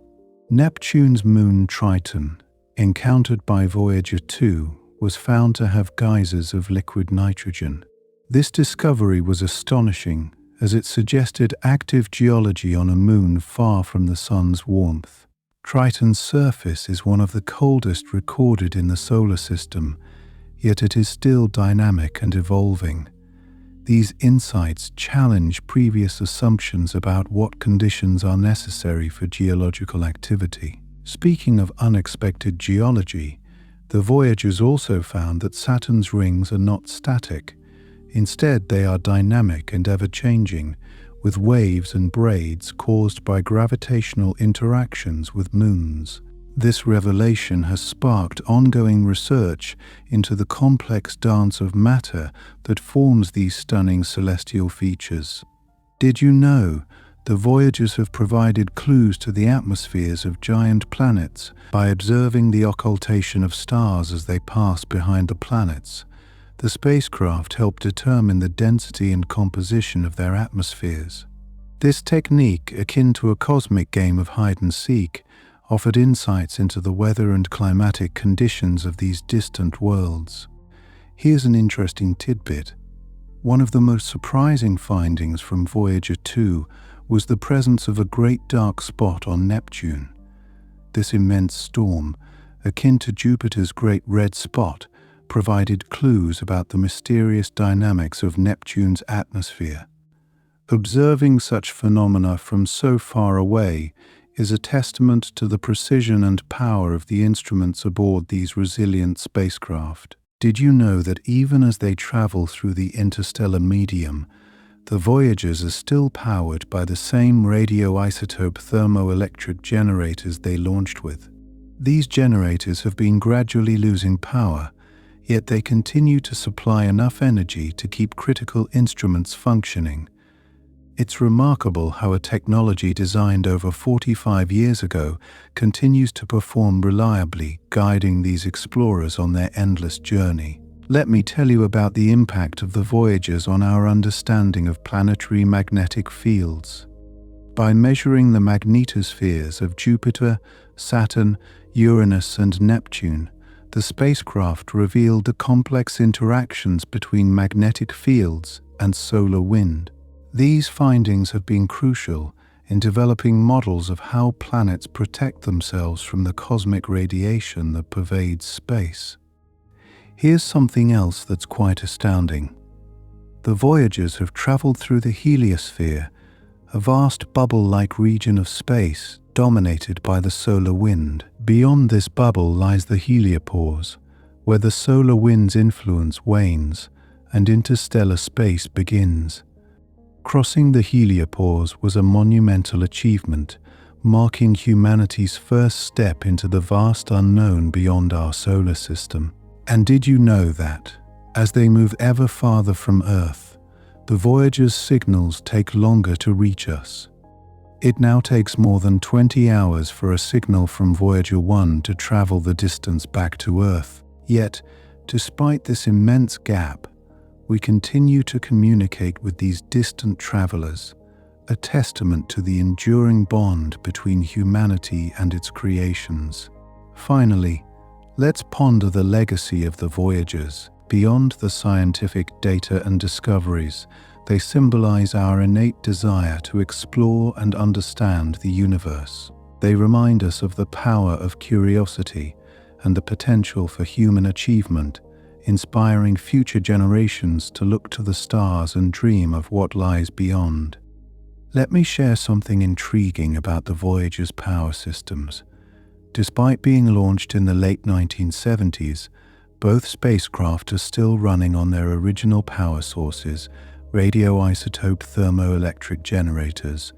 Neptune's moon Triton, encountered by Voyager 2, was found to have geysers of liquid nitrogen. This discovery was astonishing, as it suggested active geology on a moon far from the Sun's warmth. Triton's surface is one of the coldest recorded in the solar system, yet it is still dynamic and evolving. These insights challenge previous assumptions about what conditions are necessary for geological activity. Speaking of unexpected geology, the Voyagers also found that Saturn's rings are not static. Instead, they are dynamic and ever-changing, with waves and braids caused by gravitational interactions with moons. This revelation has sparked ongoing research into the complex dance of matter that forms these stunning celestial features. Did you know the Voyagers have provided clues to the atmospheres of giant planets by observing the occultation of stars as they pass behind the planets? The spacecraft helped determine the density and composition of their atmospheres. This technique, akin to a cosmic game of hide-and-seek, offered insights into the weather and climatic conditions of these distant worlds. Here's an interesting tidbit. One of the most surprising findings from Voyager 2 was the presence of a great dark spot on Neptune. This immense storm, akin to Jupiter's great red spot, provided clues about the mysterious dynamics of Neptune's atmosphere. Observing such phenomena from so far away is a testament to the precision and power of the instruments aboard these resilient spacecraft. Did you know that even as they travel through the interstellar medium, the Voyagers are still powered by the same radioisotope thermoelectric generators they launched with? These generators have been gradually losing power, yet they continue to supply enough energy to keep critical instruments functioning. It's remarkable how a technology designed over 45 years ago continues to perform reliably, guiding these explorers on their endless journey. Let me tell you about the impact of the Voyagers on our understanding of planetary magnetic fields. By measuring the magnetospheres of Jupiter, Saturn, Uranus, and Neptune, the spacecraft revealed the complex interactions between magnetic fields and solar wind. These findings have been crucial in developing models of how planets protect themselves from the cosmic radiation that pervades space. Here's something else that's quite astounding. The Voyagers have traveled through the heliosphere, a vast bubble-like region of space dominated by the solar wind. Beyond this bubble lies the heliopause, where the solar wind's influence wanes and interstellar space begins. Crossing the heliopause was a monumental achievement, marking humanity's first step into the vast unknown beyond our solar system. And did you know that, as they move ever farther from Earth, the Voyager's signals take longer to reach us? It now takes more than 20 hours for a signal from Voyager 1 to travel the distance back to Earth. Yet, despite this immense gap, we continue to communicate with these distant travelers, a testament to the enduring bond between humanity and its creations. Finally, let's ponder the legacy of the Voyagers. Beyond the scientific data and discoveries, they symbolize our innate desire to explore and understand the universe. They remind us of the power of curiosity and the potential for human achievement, inspiring future generations to look to the stars and dream of what lies beyond. Let me share something intriguing about the Voyager's power systems. Despite being launched in the late 1970s, both spacecraft are still running on their original power sources, radioisotope thermoelectric generators.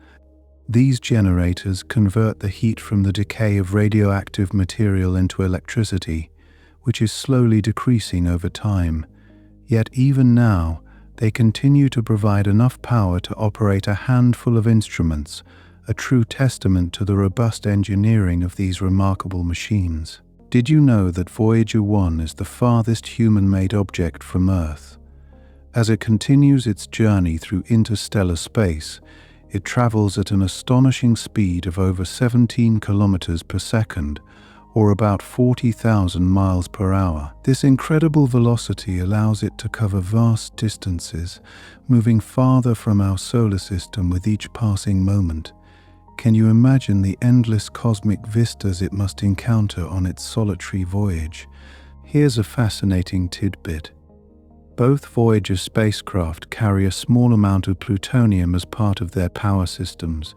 These generators convert the heat from the decay of radioactive material into electricity, which is slowly decreasing over time. Yet even now, they continue to provide enough power to operate a handful of instruments, a true testament to the robust engineering of these remarkable machines. Did you know that Voyager 1 is the farthest human-made object from Earth? As it continues its journey through interstellar space, it travels at an astonishing speed of over 17 kilometers per second, or about 40,000 miles per hour. This incredible velocity allows it to cover vast distances, moving farther from our solar system with each passing moment. Can you imagine the endless cosmic vistas it must encounter on its solitary voyage? Here's a fascinating tidbit. Both Voyager spacecraft carry a small amount of plutonium as part of their power systems.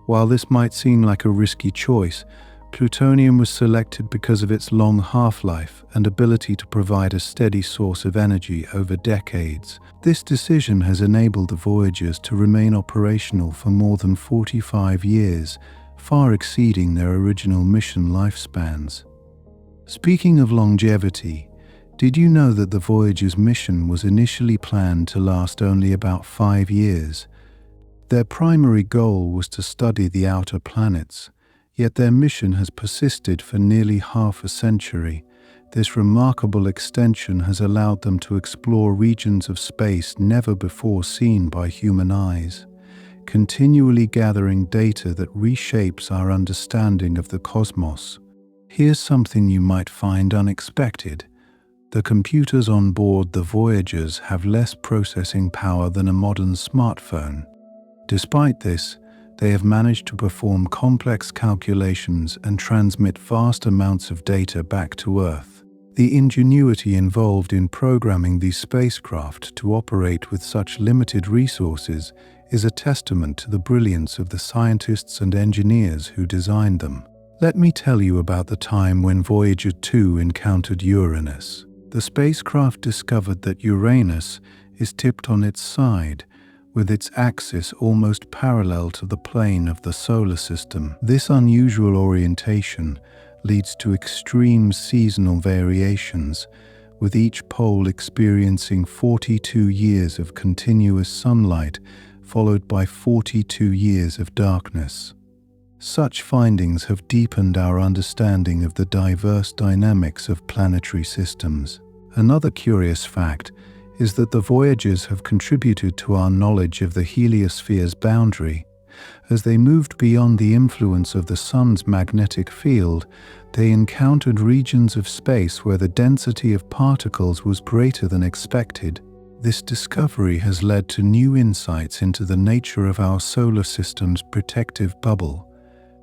While this might seem like a risky choice, plutonium was selected because of its long half-life and ability to provide a steady source of energy over decades. This decision has enabled the Voyagers to remain operational for more than 45 years, far exceeding their original mission lifespans. Speaking of longevity, did you know that the Voyager's mission was initially planned to last only about 5 years? Their primary goal was to study the outer planets, yet their mission has persisted for nearly half a century. This remarkable extension has allowed them to explore regions of space never before seen by human eyes, continually gathering data that reshapes our understanding of the cosmos. Here's something you might find unexpected. The computers on board the Voyagers have less processing power than a modern smartphone. Despite this, they have managed to perform complex calculations and transmit vast amounts of data back to Earth. The ingenuity involved in programming these spacecraft to operate with such limited resources is a testament to the brilliance of the scientists and engineers who designed them. Let me tell you about the time when Voyager 2 encountered Uranus. The spacecraft discovered that Uranus is tipped on its side, with its axis almost parallel to the plane of the solar system. This unusual orientation leads to extreme seasonal variations, with each pole experiencing 42 years of continuous sunlight, followed by 42 years of darkness. Such findings have deepened our understanding of the diverse dynamics of planetary systems. Another curious fact is that the Voyagers have contributed to our knowledge of the heliosphere's boundary. As they moved beyond the influence of the Sun's magnetic field, they encountered regions of space where the density of particles was greater than expected. This discovery has led to new insights into the nature of our solar system's protective bubble,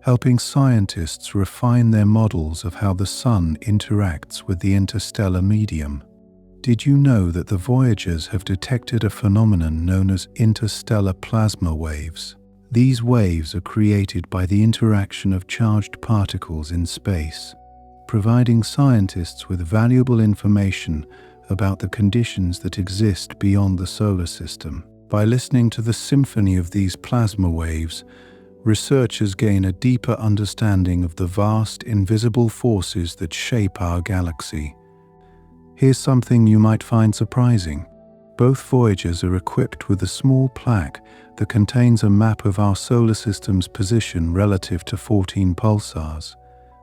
helping scientists refine their models of how the Sun interacts with the interstellar medium. Did you know that the Voyagers have detected a phenomenon known as interstellar plasma waves? These waves are created by the interaction of charged particles in space, providing scientists with valuable information about the conditions that exist beyond the solar system. By listening to the symphony of these plasma waves, researchers gain a deeper understanding of the vast, invisible forces that shape our galaxy. Here's something you might find surprising. Both Voyagers are equipped with a small plaque that contains a map of our solar system's position relative to 14 pulsars.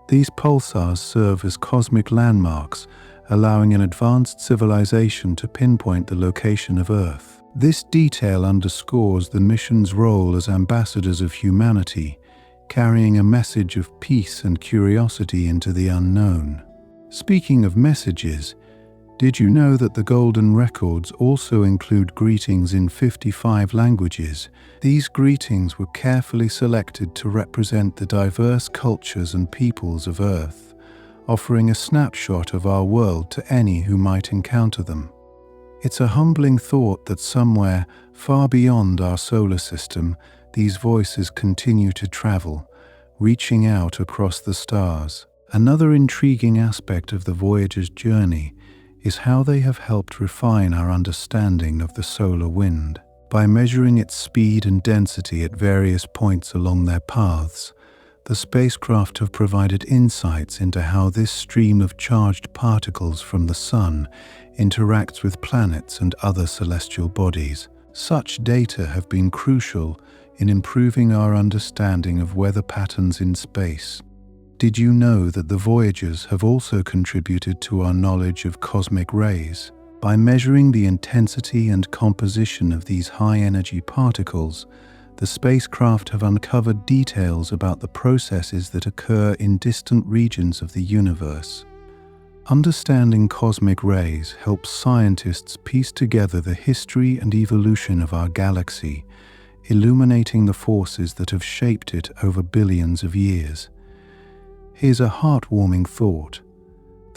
These pulsars serve as cosmic landmarks, allowing an advanced civilization to pinpoint the location of Earth. This detail underscores the mission's role as ambassadors of humanity, carrying a message of peace and curiosity into the unknown. Speaking of messages, did you know that the Golden Records also include greetings in 55 languages? These greetings were carefully selected to represent the diverse cultures and peoples of Earth, offering a snapshot of our world to any who might encounter them. It's a humbling thought that somewhere far beyond our solar system, these voices continue to travel, reaching out across the stars. Another intriguing aspect of the Voyager's journey is how they have helped refine our understanding of the solar wind. By measuring its speed and density at various points along their paths, the spacecraft have provided insights into how this stream of charged particles from the Sun interacts with planets and other celestial bodies. Such data have been crucial in improving our understanding of weather patterns in space. Did you know that the Voyagers have also contributed to our knowledge of cosmic rays? By measuring the intensity and composition of these high-energy particles, the spacecraft have uncovered details about the processes that occur in distant regions of the universe. Understanding cosmic rays helps scientists piece together the history and evolution of our galaxy, illuminating the forces that have shaped it over billions of years. Here's a heartwarming thought.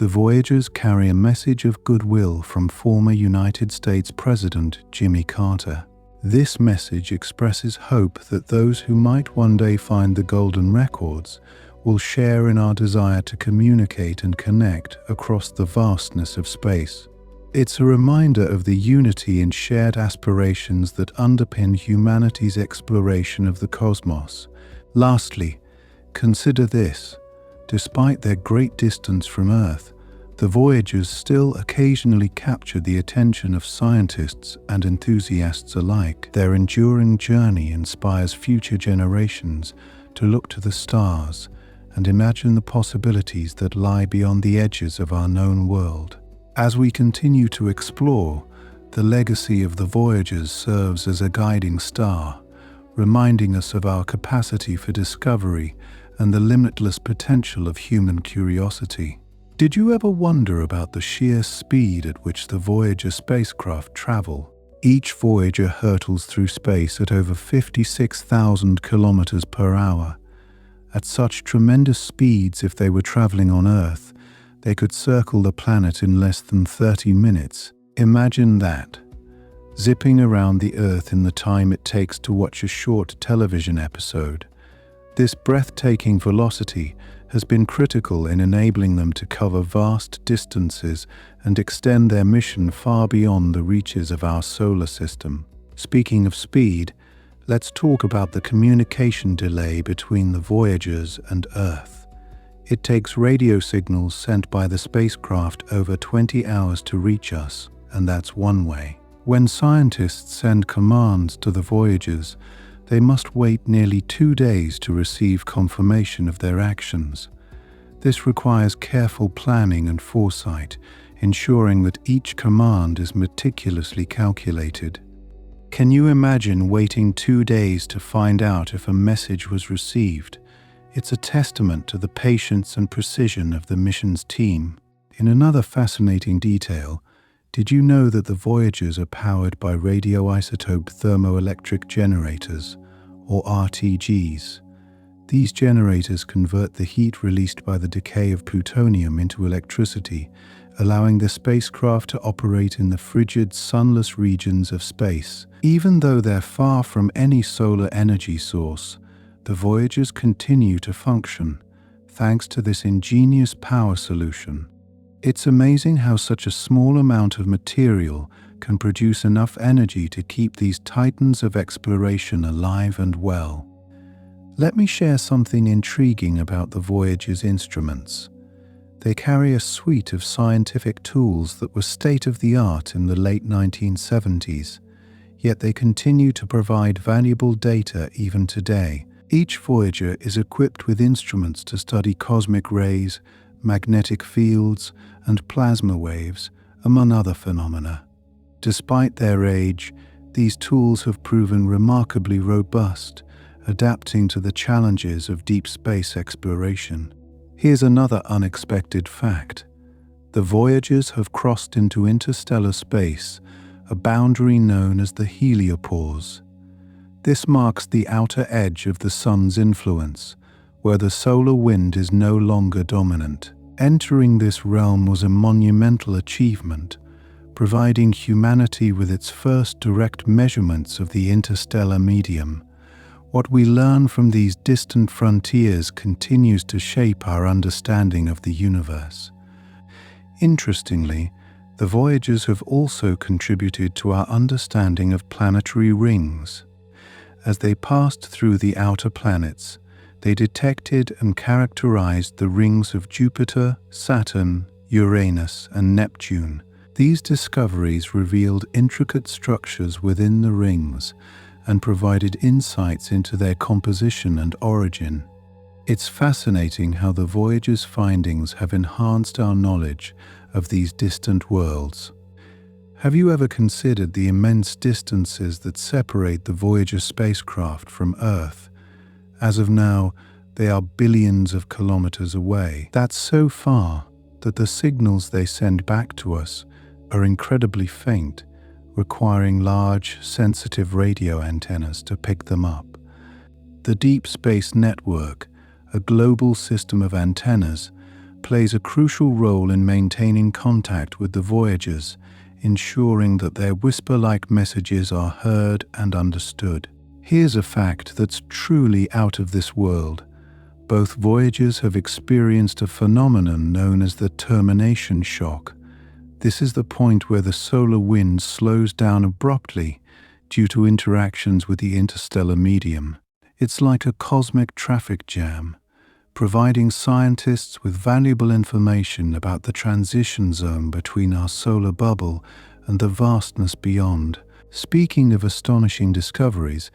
The Voyagers carry a message of goodwill from former United States President Jimmy Carter. This message expresses hope that those who might one day find the golden records will share in our desire to communicate and connect across the vastness of space. It's a reminder of the unity and shared aspirations that underpin humanity's exploration of the cosmos. Lastly, consider this. Despite their great distance from Earth, the Voyagers still occasionally capture the attention of scientists and enthusiasts alike. Their enduring journey inspires future generations to look to the stars and imagine the possibilities that lie beyond the edges of our known world. As we continue to explore, the legacy of the Voyagers serves as a guiding star, reminding us of our capacity for discovery and the limitless potential of human curiosity. Did you ever wonder about the sheer speed at which the Voyager spacecraft travel? Each Voyager hurtles through space at over 56,000 kilometers per hour. At such tremendous speeds, if they were traveling on Earth, they could circle the planet in less than 30 minutes. Imagine that, zipping around the Earth in the time it takes to watch a short television episode. This breathtaking velocity has been critical in enabling them to cover vast distances and extend their mission far beyond the reaches of our solar system. Speaking of speed, let's talk about the communication delay between the Voyagers and Earth. It takes radio signals sent by the spacecraft over 20 hours to reach us, and that's one way. When scientists send commands to the Voyagers, they must wait nearly 2 days to receive confirmation of their actions. This requires careful planning and foresight, ensuring that each command is meticulously calculated. Can you imagine waiting 2 days to find out if a message was received? It's a testament to the patience and precision of the mission's team. In another fascinating detail, did you know that the Voyagers are powered by radioisotope thermoelectric generators, or RTGs? These generators convert the heat released by the decay of plutonium into electricity, allowing the spacecraft to operate in the frigid, sunless regions of space. Even though they're far from any solar energy source, the Voyagers continue to function, thanks to this ingenious power solution. It's amazing how such a small amount of material can produce enough energy to keep these titans of exploration alive and well. Let me share something intriguing about the Voyager's instruments. They carry a suite of scientific tools that were state-of-the-art in the late 1970s, yet they continue to provide valuable data even today. Each Voyager is equipped with instruments to study cosmic rays, magnetic fields, and plasma waves, among other phenomena. Despite their age, these tools have proven remarkably robust, adapting to the challenges of deep space exploration. Here's another unexpected fact. The Voyagers have crossed into interstellar space, a boundary known as the heliopause. This marks the outer edge of the Sun's influence, where the solar wind is no longer dominant. Entering this realm was a monumental achievement, providing humanity with its first direct measurements of the interstellar medium. What we learn from these distant frontiers continues to shape our understanding of the universe. Interestingly, the Voyagers have also contributed to our understanding of planetary rings. As they passed through the outer planets, they detected and characterized the rings of Jupiter, Saturn, Uranus, and Neptune. These discoveries revealed intricate structures within the rings and provided insights into their composition and origin. It's fascinating how the Voyager's findings have enhanced our knowledge of these distant worlds. Have you ever considered the immense distances that separate the Voyager spacecraft from Earth? As of now, they are billions of kilometers away. That's so far that the signals they send back to us are incredibly faint, requiring large, sensitive radio antennas to pick them up. The Deep Space Network, a global system of antennas, plays a crucial role in maintaining contact with the Voyagers, ensuring that their whisper-like messages are heard and understood. Here's a fact that's truly out of this world. Both Voyagers have experienced a phenomenon known as the termination shock. This is the point where the solar wind slows down abruptly due to interactions with the interstellar medium. It's like a cosmic traffic jam, providing scientists with valuable information about the transition zone between our solar bubble and the vastness beyond. Speaking of astonishing discoveries,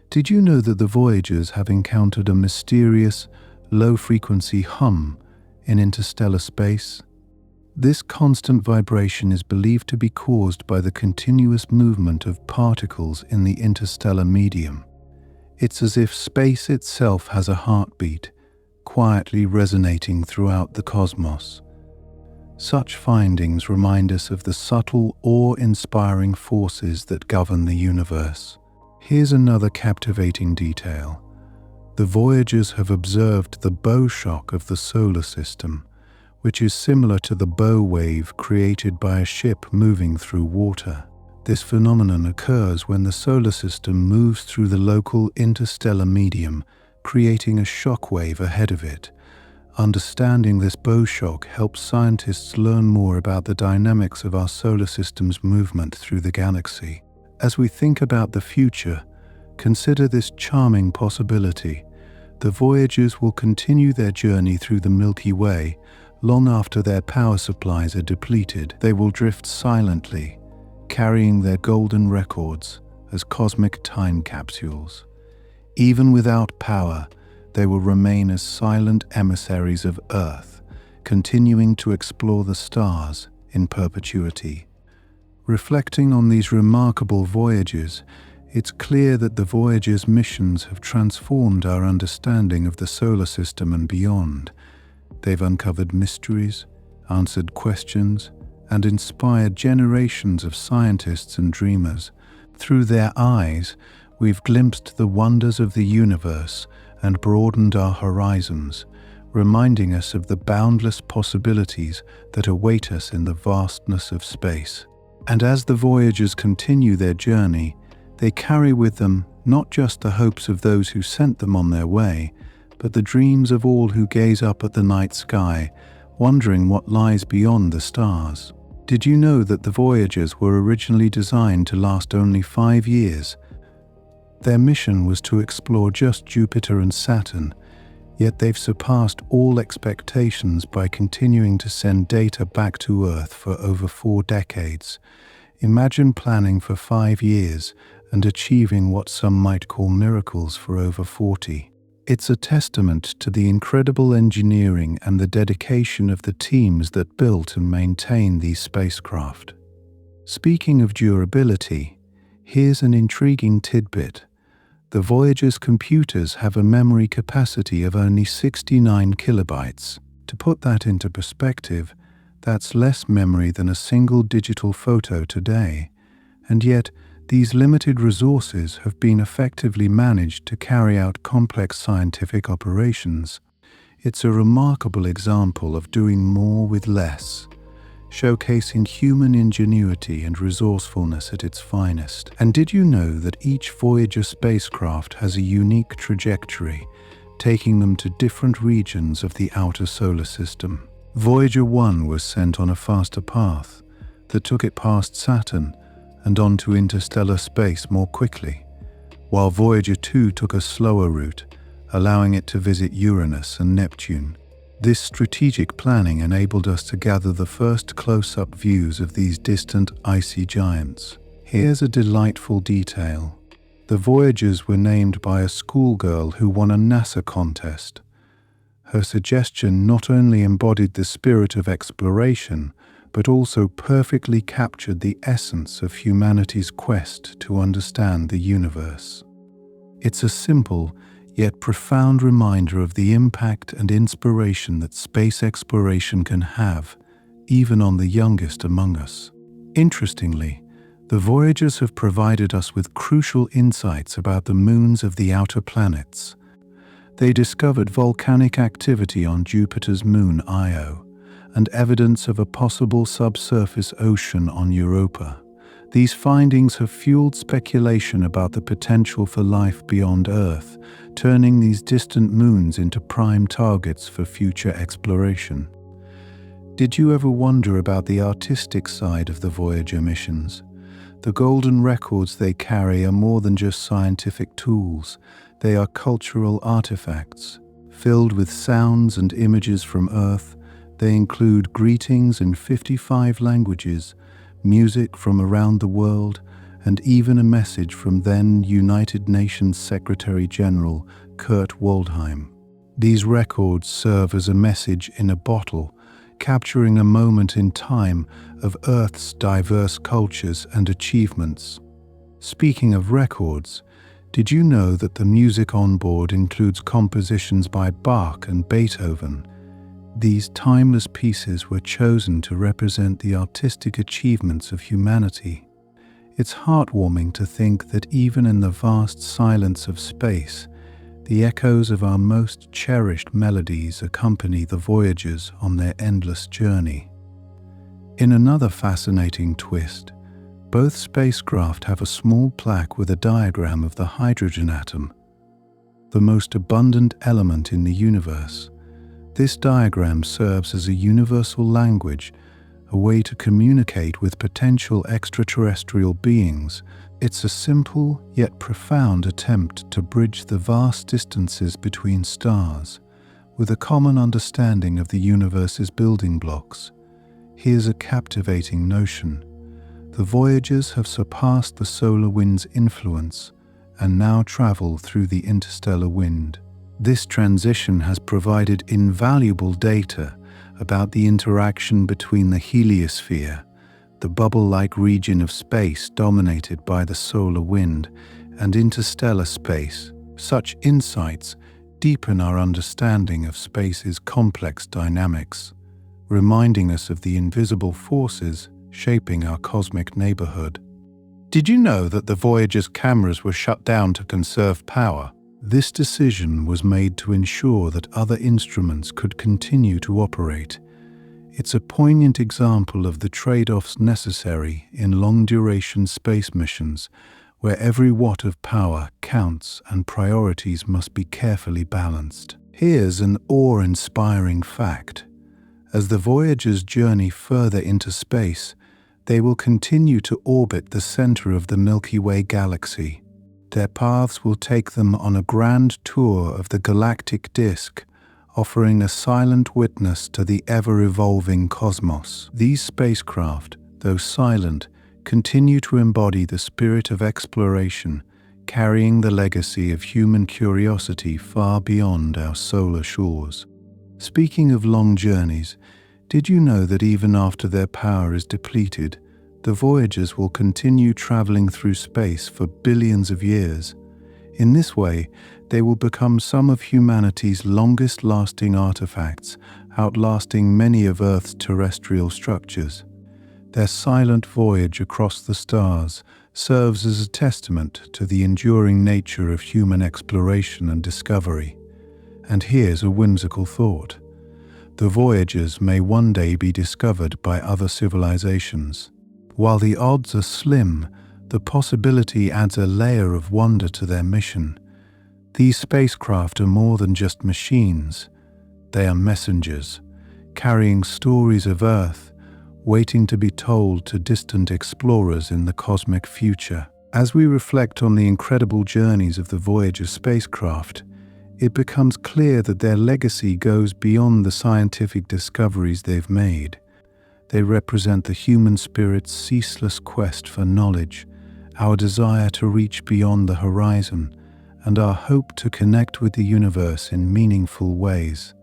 did you know that the Voyagers have encountered a mysterious, low-frequency hum in interstellar space? This constant vibration is believed to be caused by the continuous movement of particles in the interstellar medium. It's as if space itself has a heartbeat, quietly resonating throughout the cosmos. Such findings remind us of the subtle, awe-inspiring forces that govern the universe. Here's another captivating detail. The Voyagers have observed the bow shock of the solar system, which is similar to the bow wave created by a ship moving through water. This phenomenon occurs when the solar system moves through the local interstellar medium, creating a shock wave ahead of it. Understanding this bow shock helps scientists learn more about the dynamics of our solar system's movement through the galaxy. As we think about the future, consider this charming possibility. The Voyagers will continue their journey through the Milky Way. Long after their power supplies are depleted, they will drift silently, carrying their golden records as cosmic time capsules. Even without power, they will remain as silent emissaries of Earth, continuing to explore the stars in perpetuity. Reflecting on these remarkable voyages, it's clear that the Voyager's missions have transformed our understanding of the solar system and beyond. They've uncovered mysteries, answered questions, and inspired generations of scientists and dreamers. Through their eyes, we've glimpsed the wonders of the universe and broadened our horizons, reminding us of the boundless possibilities that await us in the vastness of space. And as the Voyagers continue their journey, they carry with them not just the hopes of those who sent them on their way, but the dreams of all who gaze up at the night sky, wondering what lies beyond the stars. Did you know that the Voyagers were originally designed to last only 5 years? Their mission was to explore just Jupiter and Saturn, yet they've surpassed all expectations by continuing to send data back to Earth for over 4 decades. Imagine planning for 5 years and achieving what some might call miracles for over 40. It's a testament to the incredible engineering and the dedication of the teams that built and maintained these spacecraft. Speaking of durability, here's an intriguing tidbit. The Voyager's computers have a memory capacity of only 69 kilobytes. To put that into perspective, that's less memory than a single digital photo today. And yet, these limited resources have been effectively managed to carry out complex scientific operations. It's a remarkable example of doing more with less, showcasing human ingenuity and resourcefulness at its finest. And did you know that each Voyager spacecraft has a unique trajectory, taking them to different regions of the outer solar system? Voyager 1 was sent on a faster path that took it past Saturn and onto interstellar space more quickly, while Voyager 2 took a slower route, allowing it to visit Uranus and Neptune. This strategic planning enabled us to gather the first close-up views of these distant icy giants. Here's a delightful detail. The Voyagers were named by a schoolgirl who won a NASA contest. Her suggestion not only embodied the spirit of exploration, but also perfectly captured the essence of humanity's quest to understand the universe. It's a simple, yet profound reminder of the impact and inspiration that space exploration can have, even on the youngest among us. Interestingly, the Voyagers have provided us with crucial insights about the moons of the outer planets. They discovered volcanic activity on Jupiter's moon Io and evidence of a possible subsurface ocean on Europa. These findings have fueled speculation about the potential for life beyond Earth, turning these distant moons into prime targets for future exploration. Did you ever wonder about the artistic side of the Voyager missions? The golden records they carry are more than just scientific tools. They are cultural artifacts. Filled with sounds and images from Earth, they include greetings in 55 languages, music from around the world, and even a message from then United Nations Secretary-General Kurt Waldheim. These records serve as a message in a bottle, capturing a moment in time of Earth's diverse cultures and achievements. Speaking of records, did you know that the music on board includes compositions by Bach and Beethoven? These timeless pieces were chosen to represent the artistic achievements of humanity. It's heartwarming to think that even in the vast silence of space, the echoes of our most cherished melodies accompany the Voyagers on their endless journey. In another fascinating twist, both spacecraft have a small plaque with a diagram of the hydrogen atom, the most abundant element in the universe. This diagram serves as a universal language, a way to communicate with potential extraterrestrial beings. It's a simple yet profound attempt to bridge the vast distances between stars with a common understanding of the universe's building blocks. Here's a captivating notion. The Voyagers have surpassed the solar wind's influence and now travel through the interstellar wind. This transition has provided invaluable data about the interaction between the heliosphere, the bubble-like region of space dominated by the solar wind, and interstellar space. Such insights deepen our understanding of space's complex dynamics, reminding us of the invisible forces shaping our cosmic neighborhood. Did you know that the Voyager's cameras were shut down to conserve power? This decision was made to ensure that other instruments could continue to operate. It's a poignant example of the trade-offs necessary in long-duration space missions, where every watt of power counts and priorities must be carefully balanced. Here's an awe-inspiring fact. As the Voyagers journey further into space, they will continue to orbit the center of the Milky Way galaxy. Their paths will take them on a grand tour of the galactic disk, offering a silent witness to the ever-evolving cosmos. These spacecraft, though silent, continue to embody the spirit of exploration, carrying the legacy of human curiosity far beyond our solar shores. Speaking of long journeys, did you know that even after their power is depleted, the Voyagers will continue traveling through space for billions of years? In this way, they will become some of humanity's longest-lasting artifacts, outlasting many of Earth's terrestrial structures. Their silent voyage across the stars serves as a testament to the enduring nature of human exploration and discovery. And here's a whimsical thought. The Voyagers may one day be discovered by other civilizations. While the odds are slim, the possibility adds a layer of wonder to their mission. These spacecraft are more than just machines. They are messengers, carrying stories of Earth, waiting to be told to distant explorers in the cosmic future. As we reflect on the incredible journeys of the Voyager spacecraft, it becomes clear that their legacy goes beyond the scientific discoveries they've made. They represent the human spirit's ceaseless quest for knowledge, our desire to reach beyond the horizon, and our hope to connect with the universe in meaningful ways.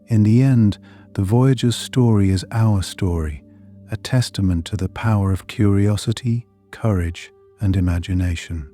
In the end, the Voyager's story is our story, a testament to the power of curiosity, courage, and imagination.